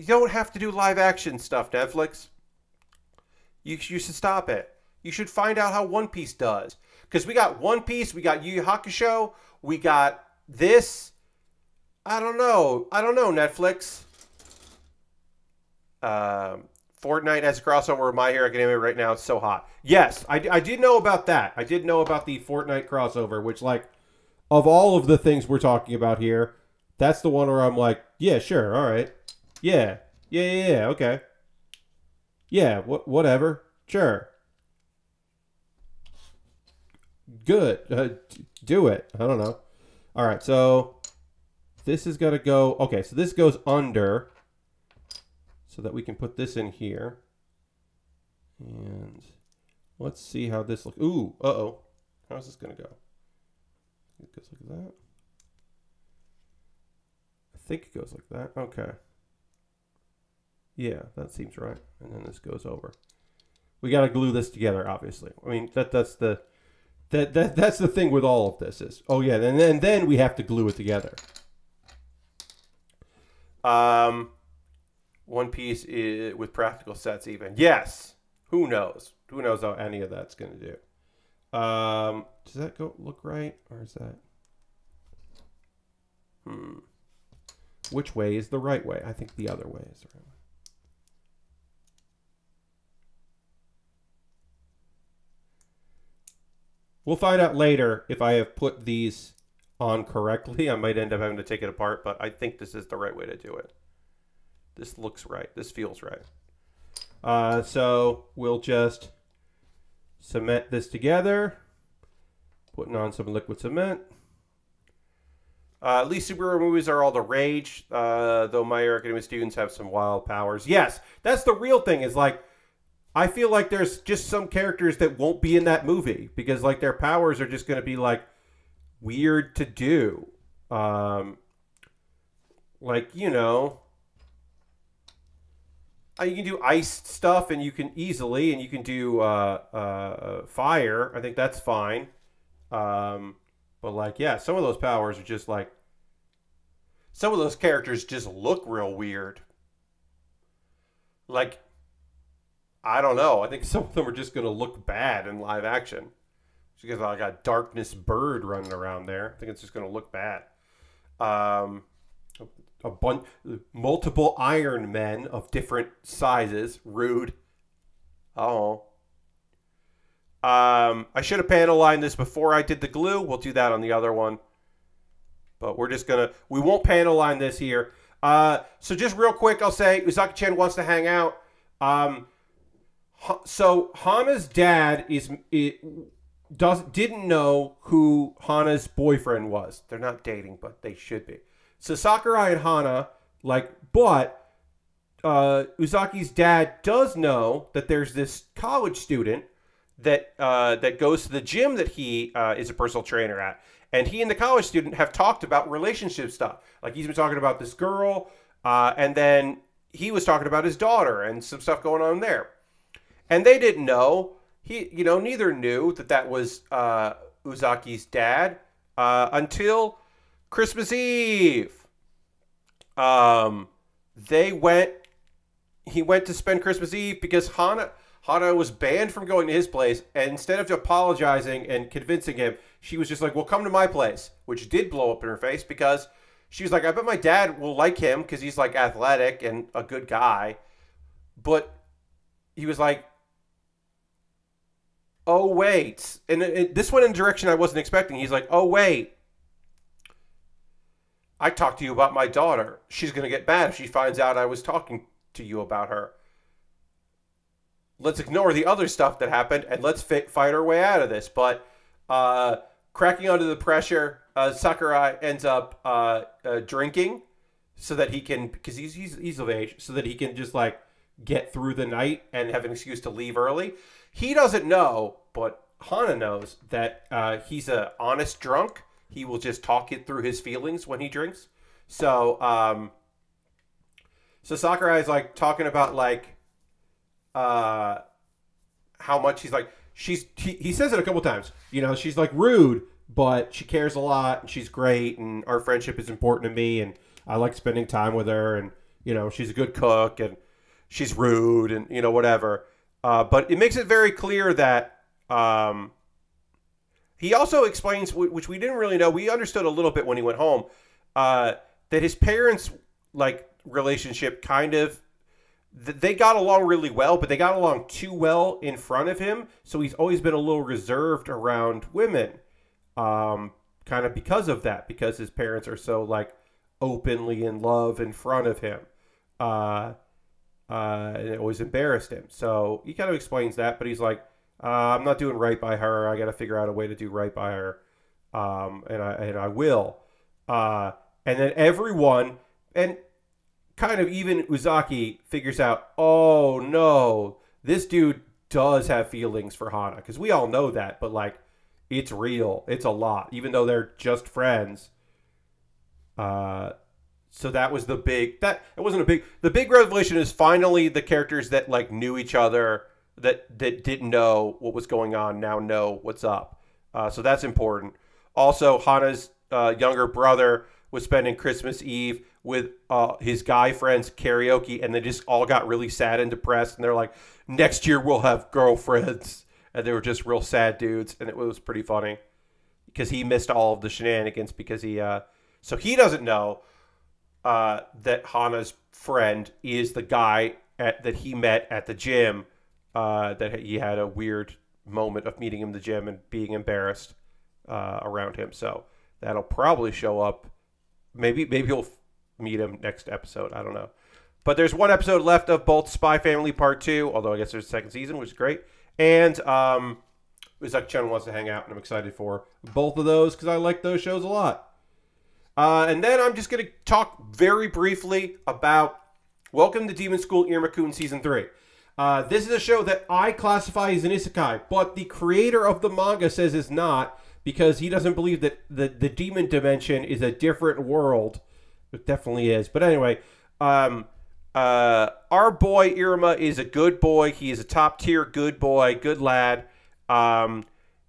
don't have to do live-action stuff, Netflix. You should stop it. You should find out how One Piece does. Because we got One Piece, we got Yu Yu Hakusho, we got this. I don't know, Netflix. Fortnite has a crossover with My Hero Academia right now. It's so hot. Yes, I did know about that. I did know about the Fortnite crossover, which, like, of all of the things we're talking about here, that's the one where I'm like, yeah, sure, all right. Yeah, okay. Yeah, whatever. Sure. Good. Do it. I don't know. All right, so this is got to go. Okay, so this goes under so that we can put this in here. And let's see how this looks. Ooh, uh-oh. How's this going to go? It goes like that. I think it goes like that. Okay. Yeah, that seems right. And then this goes over. We got to glue this together, obviously. I mean, that's the thing with all of this is, oh yeah, and then we have to glue it together. One Piece with practical sets even. Yes. Who knows? Who knows how any of that's going to do? Does that look right? Or is that... Which way is the right way? I think the other way is the right way. We'll find out later if I have put these on correctly. I might end up having to take it apart, but I think this is the right way to do it. This looks right. This feels right. So we'll just cement this together. Putting on some liquid cement. At least superhero movies are all the rage, though My Hero Academia students have some wild powers. Yes, that's the real thing, is like, I feel like there's just some characters that won't be in that movie because like their powers are just going to be like weird to do. Like, you know, you can do ice stuff and you can easily, and you can do fire. I think that's fine. But like, yeah, some of those powers are just like, some of those characters just look real weird. Like, I don't know. I think some of them are just going to look bad in live action. Because I got Darkness Bird running around there. I think it's just going to look bad. Multiple Iron Men of different sizes. Rude. Oh. I should have panel lined this before I did the glue. We'll do that on the other one. But we're just going to... We won't panel line this here. So just real quick, I'll say Uzaki-Chan wants to hang out. So Hana's dad didn't know who Hana's boyfriend was. They're not dating, but they should be. So Sakurai and Hana, but Uzaki's dad does know that there's this college student that goes to the gym that he is a personal trainer at. And he and the college student have talked about relationship stuff. Like, he's been talking about this girl, and then he was talking about his daughter and some stuff going on there. And they didn't know. Neither knew that was Uzaki's dad until Christmas Eve. He went to spend Christmas Eve because Hana was banned from going to his place, and instead of apologizing and convincing him, she was just like, well, come to my place, which did blow up in her face because she was like, I bet my dad will like him because he's like athletic and a good guy. But he was like, oh, wait. And this went in a direction I wasn't expecting. He's like, oh, wait. I talked to you about my daughter. She's going to get mad if she finds out I was talking to you about her. Let's ignore the other stuff that happened and let's fight our way out of this. But cracking under the pressure, Sakurai ends up drinking so that he can, because he's of age, so that he can just like get through the night and have an excuse to leave early. He doesn't know, but Hana knows that he's an honest drunk. He will just talk it through his feelings when he drinks. So Sakurai is like talking about like how much he's like he says it a couple times. You know, she's like rude, but she cares a lot and she's great and our friendship is important to me and I like spending time with her and you know she's a good cook and she's rude and you know whatever. But it makes it very clear that he also explains, which we didn't really know. We understood a little bit when he went home, that his parents' like relationship kind of, they got along really well, but they got along too well in front of him. So he's always been a little reserved around women, kind of because of that, because his parents are so like openly in love in front of him. And it always embarrassed him. So he kind of explains that, but he's like, I'm not doing right by her. I got to figure out a way to do right by her. And I will. And then everyone, and kind of even Uzaki figures out, oh no, this dude does have feelings for Hana. Because we all know that, but like, it's real. It's a lot. Even though they're just friends. So that was the big, the big revelation is finally the characters that like knew each other, that didn't know what was going on, now know what's up. So that's important. Also, Hana's younger brother was spending Christmas Eve with his guy friends karaoke, and they just all got really sad and depressed, and they're like, next year we'll have girlfriends, and they were just real sad dudes, and it was pretty funny because he missed all of the shenanigans because so he doesn't know that Hana's friend is the guy that he met at the gym, that he had a weird moment of meeting him in the gym and being embarrassed around him. So that'll probably show up. Maybe we'll meet him next episode. I don't know. But there's one episode left of both Spy Family Part 2, although I guess there's a second season, which is great. And Uzaki-Chan wants to hang out, and I'm excited for both of those because I like those shows a lot. And then I'm just going to talk very briefly about Welcome to Demon School Iruma-kun Season 3. This is a show that I classify as an isekai, but the creator of the manga says it's not, because he doesn't believe that the demon dimension is a different world. It definitely is. But anyway, our boy Iruma is a good boy. He is a top-tier good boy, good lad.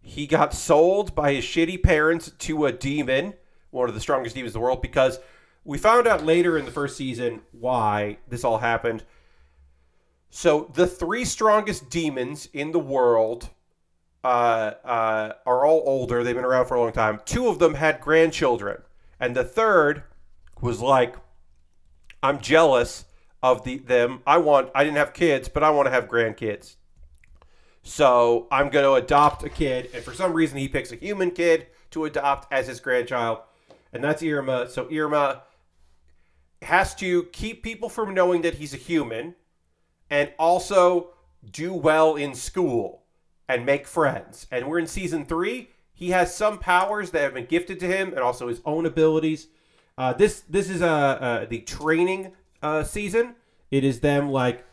He got sold by his shitty parents to a demon, one of the strongest demons in the world, because we found out later in the first season why this all happened. So the 3 strongest demons in the world are all older. They've been around for a long time. 2 of them had grandchildren. And the third was like, I'm jealous of them. I didn't have kids, but I want to have grandkids. So I'm going to adopt a kid. And for some reason, he picks a human kid to adopt as his grandchild. And that's Iruma. So Iruma has to keep people from knowing that he's a human, and also do well in school and make friends. And we're in Season 3. He has some powers that have been gifted to him, and also his own abilities. This is the training season. It is them like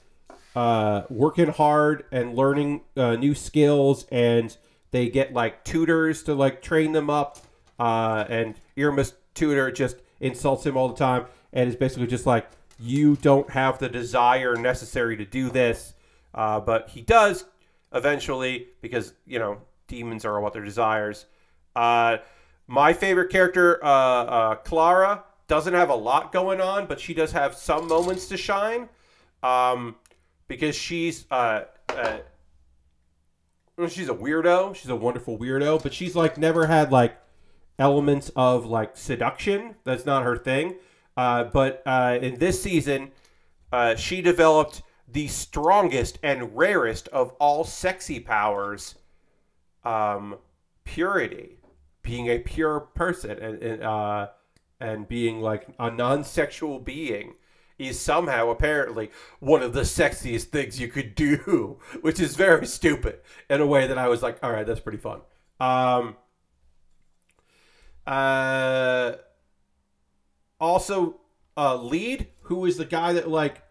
working hard and learning new skills, and they get like tutors to like train them up. And Iruma's tutor just insults him all the time, and is basically just like, you don't have the desire necessary to do this. But he does eventually, because, you know, demons are what their desires. My favorite character, Clara, doesn't have a lot going on, but she does have some moments to shine. Because she's a weirdo. She's a wonderful weirdo, but she's like never had like elements of like seduction. That's not her thing. But in this season, she developed the strongest and rarest of all sexy powers, purity, being a pure person, and being like a non-sexual being is somehow apparently one of the sexiest things you could do, which is very stupid in a way that I was like, all right, that's pretty fun. Also, Lead, who is the guy that, like,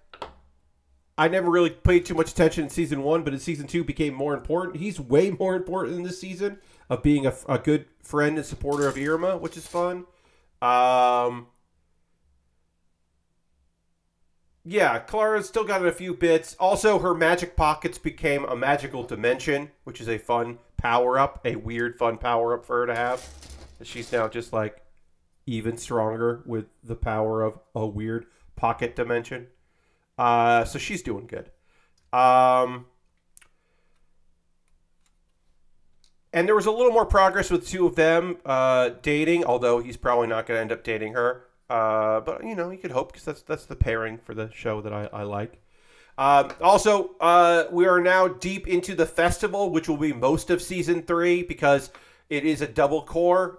I never really paid too much attention in Season 1, but in Season 2 became more important. He's way more important in this season of being a good friend and supporter of Iruma, which is fun. Yeah, Clara's still got a few bits. Also, her magic pockets became a magical dimension, which is a fun power-up, a weird fun power-up for her to have. She's now just, like, even stronger with the power of a weird pocket dimension. So she's doing good. And there was a little more progress with 2 of them dating, although he's probably not going to end up dating her. But, you know, you could hope, because that's the pairing for the show that I like. Also, we are now deep into the festival, which will be most of Season 3, because it is a double core.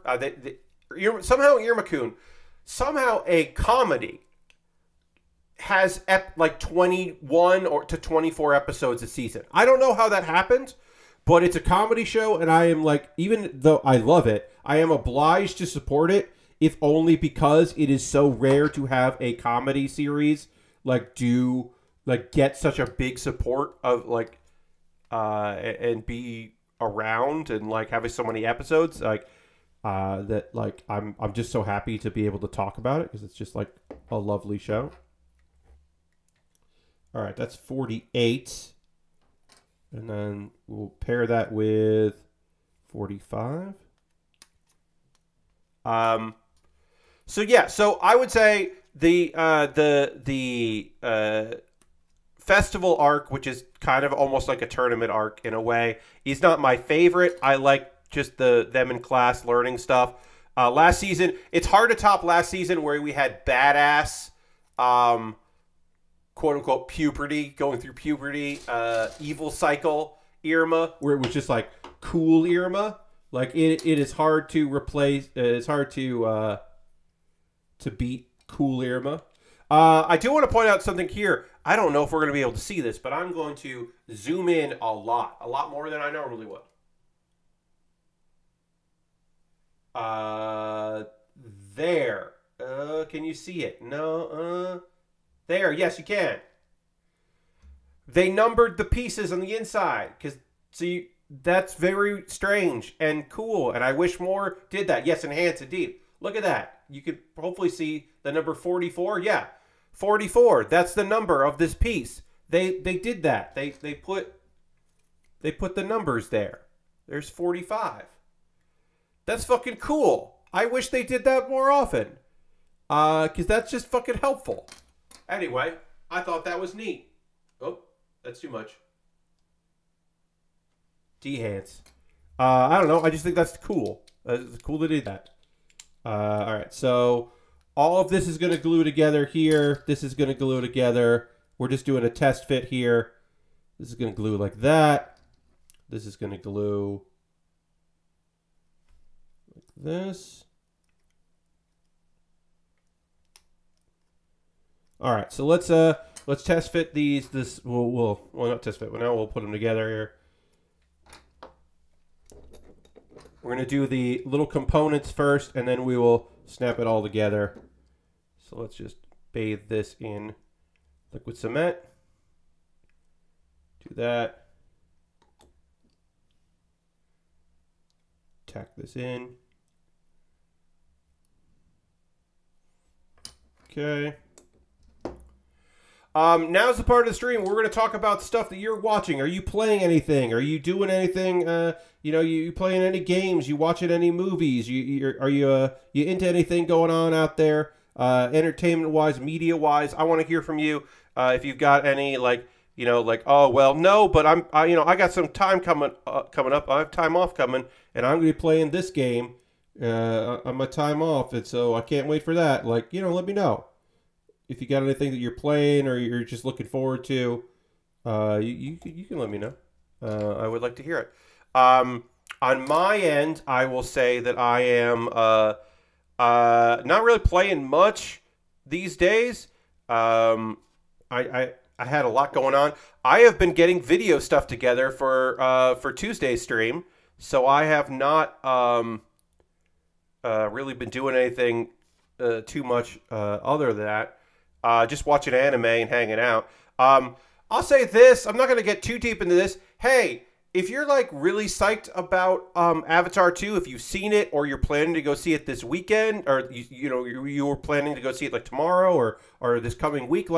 Somehow Iruma-kun, somehow a comedy, has like 21 or to 24 episodes a season. I don't know how that happened, but it's a comedy show, and I am like, even though I love it, I am obliged to support it, if only because it is so rare to have a comedy series get such a big support of like and be around and like having so many episodes that like I'm just so happy to be able to talk about it, because it's just like a lovely show. All right, that's 48. And then we'll pair that with 45. So yeah, so I would say the festival arc, which is kind of almost like a tournament arc in a way, is not my favorite. I like just them in class learning stuff. Last season, it's hard to top last season where we had badass, quote unquote puberty, going through puberty, evil cycle Iruma, where it was just like cool Iruma. Like it is hard to replace. It's hard to beat cool Iruma. I do want to point out something here. I don't know if we're going to be able to see this, but I'm going to zoom in a lot more than I normally would. There. Can you see it? No. There. Yes, you can. They numbered the pieces on the inside because see that's very strange and cool, and I wish more did that. Yes, enhance indeed. Look at that. You could hopefully see the number 44. Yeah, 44. That's the number of this piece. They did that. They put the numbers there. There's 45. That's fucking cool. I wish they did that more often. Because that's just fucking helpful. Anyway, I thought that was neat. Oh, that's too much. Dehance. I don't know. I just think that's cool. It's cool to do that. All right, so all of this is going to glue together here. This is going to glue together. We're just doing a test fit here. This is going to glue like that. This is going to glue like this. All right, so let's test fit these. We'll not test fit. Well, now we'll put them together here. We're going to do the little components first, and then we will snap it all together. So let's just bathe this in liquid cement. Do that. Tack this in. Okay. Now's the part of the stream we're going to talk about stuff that you're watching. Are you playing anything? Are you doing anything? You playing any games? You watching any movies? Are you into anything going on out there? Entertainment wise, media wise, I want to hear from you. If you've got any oh well, no, but I got some time coming up. I have time off coming, and I'm going to be playing this game on my time off, and so I can't wait for that. Let me know. If you got anything that you're playing or you're just looking forward to, you can let me know. I would like to hear it. On my end, I will say that I am not really playing much these days. I had a lot going on. I have been getting video stuff together for Tuesday's stream, so I have not really been doing anything too much other than that. Just watching anime and hanging out. I'll say this. I'm not going to get too deep into this. Hey, if you're really psyched about Avatar 2, if you've seen it or you're planning to go see it this weekend, or you were planning to go see it tomorrow or this coming week,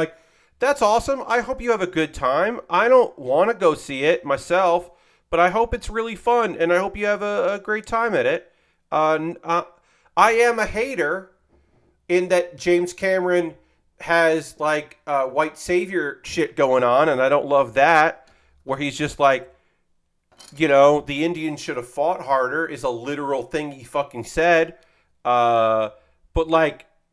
that's awesome. I hope you have a good time. I don't want to go see it myself, but I hope it's really fun and I hope you have a great time at it. I am a hater in that James Cameron has white savior shit going on, and I don't love that, where he's just the Indians should have fought harder is a literal thing he fucking said. But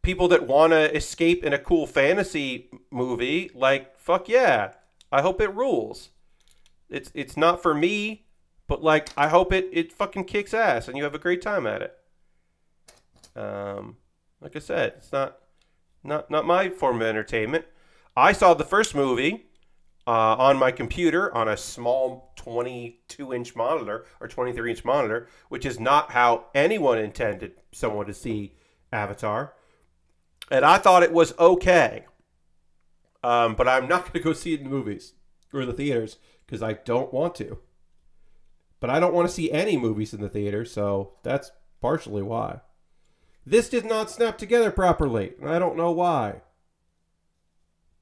people that want to escape in a cool fantasy movie, fuck yeah, I hope it rules. It's not for me, but I hope it fucking kicks ass and you have a great time at it. Like I said, it's not my form of entertainment. I saw the first movie on my computer on a small 22-inch monitor or 23-inch monitor, which is not how anyone intended someone to see Avatar. And I thought it was okay. But I'm not going to go see it in the movies or the theaters because I don't want to. But I don't want to see any movies in the theater, so that's partially why. This did not snap together properly, and I don't know why.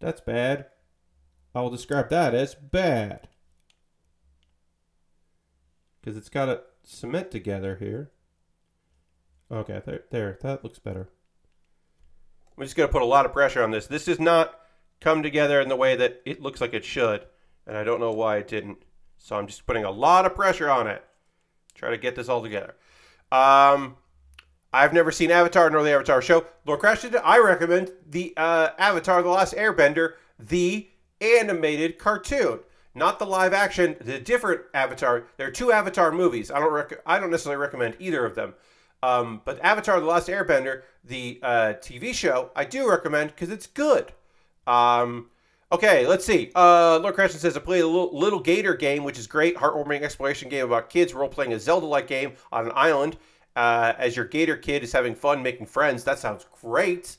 That's bad. I will describe that as bad. Because it's got to cement together here. Okay, there, that looks better. I'm just going to put a lot of pressure on this. This does not come together in the way that it looks like it should, and I don't know why it didn't. So I'm just putting a lot of pressure on it. Try to get this all together. I've never seen Avatar nor the Avatar show. Lord Crash did it. I recommend the Avatar: The Last Airbender, the animated cartoon, not the live action. The different Avatar. There are two Avatar movies. I don't necessarily recommend either of them. But Avatar: The Last Airbender, the TV show, I do recommend because it's good. Okay, let's see. Lord Crash says I played a little Gator game, which is great. Heartwarming exploration game about kids role-playing a Zelda-like game on an island. As your Gator kid is having fun making friends. That sounds great.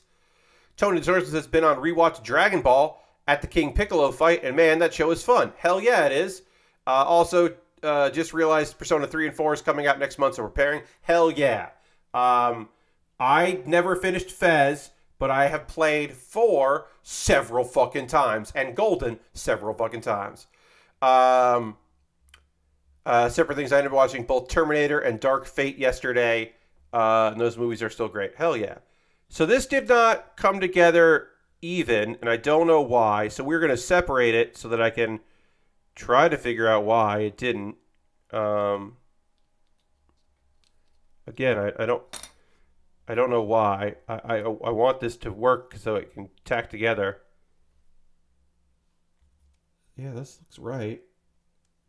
Tony Sources has been on rewatch Dragon Ball at the King Piccolo fight, and man, that show is fun. Hell yeah, it is. Also, just realized Persona 3 and 4 is coming out next month, so we're preparing. Hell yeah. I never finished Fez, but I have played 4 several fucking times, and Golden several fucking times. Separate things, I ended up watching both Terminator and Dark Fate yesterday, and those movies are still great. Hell yeah. So this did not come together even, and I don't know why, so we're going to separate it so that I can try to figure out why it didn't. Again, I don't know why. I want this to work so it can tack together. Yeah, this looks right.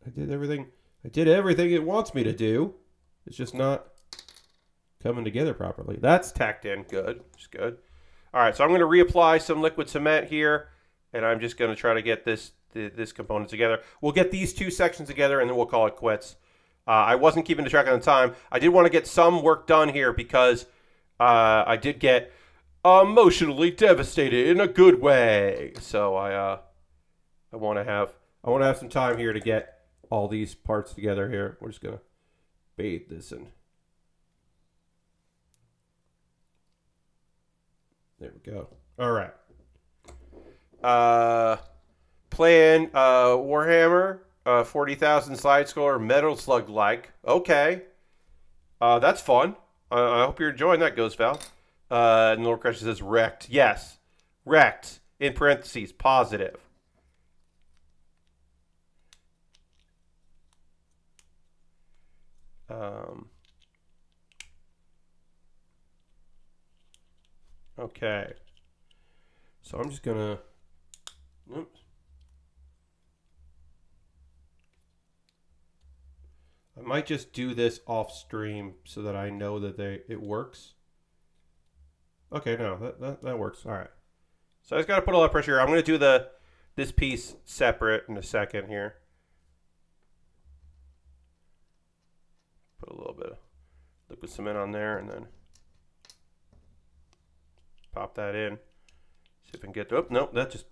I did everything it wants me to do. It's just not coming together properly. That's tacked in good. It's good. All right, so I'm going to reapply some liquid cement here, and I'm just going to try to get this component together. We'll get these two sections together, and then we'll call it quits. I wasn't keeping track of the time. I did want to get some work done here because I did get emotionally devastated in a good way. So I want to have some time here to get all these parts together here. We're just gonna bathe this in. There we go. All right. Playing Warhammer 40,000 side scroller Metal Slug like. Okay. That's fun. I hope you're enjoying that, Ghost Val. And Lord Crush says wrecked. Yes. Wrecked. In parentheses. Positive. Okay. So I'm just gonna. Oops. I might just do this off stream so that I know that it works. Okay, no, that works. All right. So I just got to put a lot of pressure here. I'm going to do this piece separate in a second here. Put a little bit of liquid cement on there and then pop that in. See if I can get to. Oh, no, that just.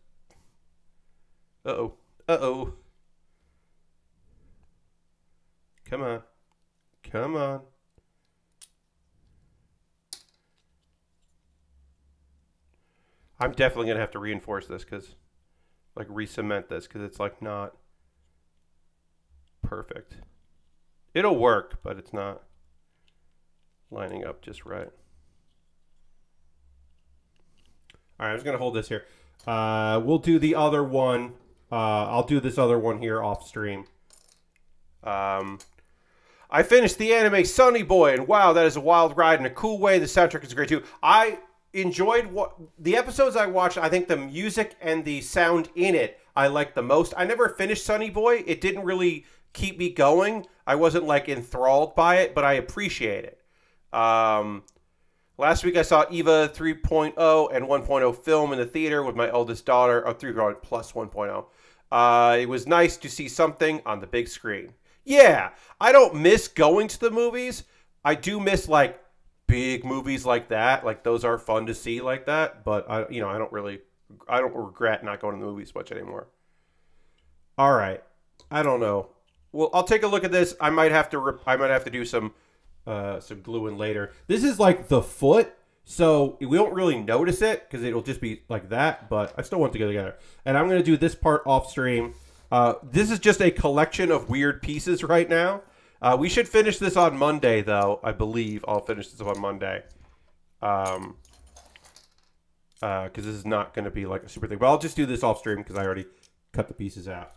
Uh-oh. Uh-oh. Come on. Come on. I'm definitely going to have to reinforce this because, like, re-cement this because it's, like, not perfect. It'll work, but it's not lining up just right. All right, I'm just going to hold this here. We'll do the other one. I'll do this other one here off stream. I finished the anime Sonny Boy, and wow, that is a wild ride in a cool way. The soundtrack is great too. I enjoyed the episodes I watched. I think the music and the sound in it I liked the most. I never finished Sonny Boy. It didn't really keep me going. I wasn't like enthralled by it, but I appreciate it. Last week I saw Eva 3.0 and 1.0 film in the theater with my eldest daughter, 3.0 plus 1.0. It was nice to see something on the big screen. Yeah, I don't miss going to the movies. I do miss like big movies like that. Like those are fun to see like that. But I don't regret not going to the movies much anymore. All right, I don't know. Well, I'll take a look at this. I might have to do some gluing later. This is like the foot, so we don't really notice it because it'll just be like that. But I still want to go together, and I'm going to do this part off stream. This is just a collection of weird pieces right now. We should finish this on Monday, though. I believe I'll finish this on Monday. because this is not going to be like a super thing. But I'll just do this off stream because I already cut the pieces out.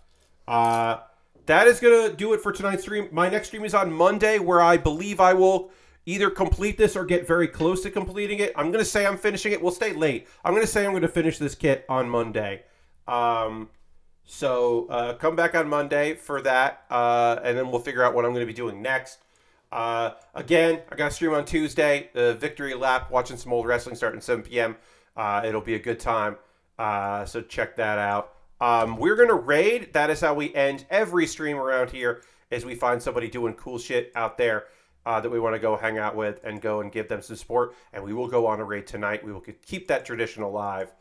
That is going to do it for tonight's stream. My next stream is on Monday, where I believe I will either complete this or get very close to completing it. I'm going to say I'm finishing it. We'll stay late. I'm going to say I'm going to finish this kit on Monday. So come back on Monday for that, and then we'll figure out what I'm going to be doing next. Again, I got a stream on Tuesday, Victory Lap, watching some old wrestling starting 7 p.m. It'll be a good time, so check that out. We're going to raid. That is how we end every stream around here, is we find somebody doing cool shit out there that we want to go hang out with and go and give them some support, and we will go on a raid tonight. We will keep that tradition alive.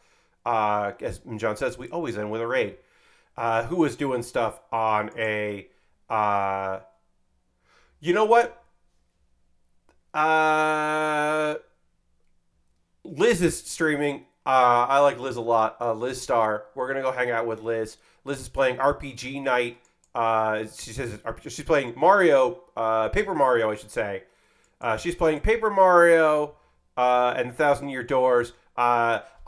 As John says, we always end with a raid. Who is doing stuff on a... you know what? Liz is streaming. I like Liz a lot. Liz Star. We're going to go hang out with Liz. Liz is playing RPG Night. She says she's playing Mario, Paper Mario, I should say. She's playing Paper Mario and 1,000-Year Doors.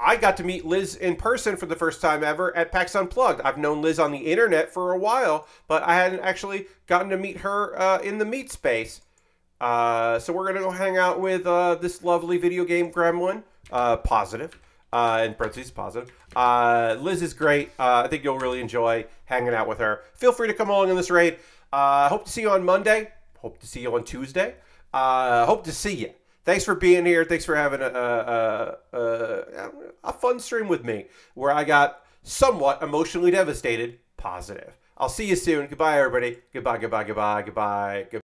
I got to meet Liz in person for the first time ever at PAX Unplugged. I've known Liz on the internet for a while, but I hadn't actually gotten to meet her in the meet space. So we're going to go hang out with this lovely video game gremlin. Positive. In parentheses, positive. Liz is great. I think you'll really enjoy hanging out with her. Feel free to come along on this raid. Hope to see you on Monday. Hope to see you on Tuesday. Hope to see you. Thanks for being here. Thanks for having a fun stream with me, where I got somewhat emotionally devastated. Positive. I'll see you soon. Goodbye, everybody. Goodbye, goodbye, goodbye, goodbye.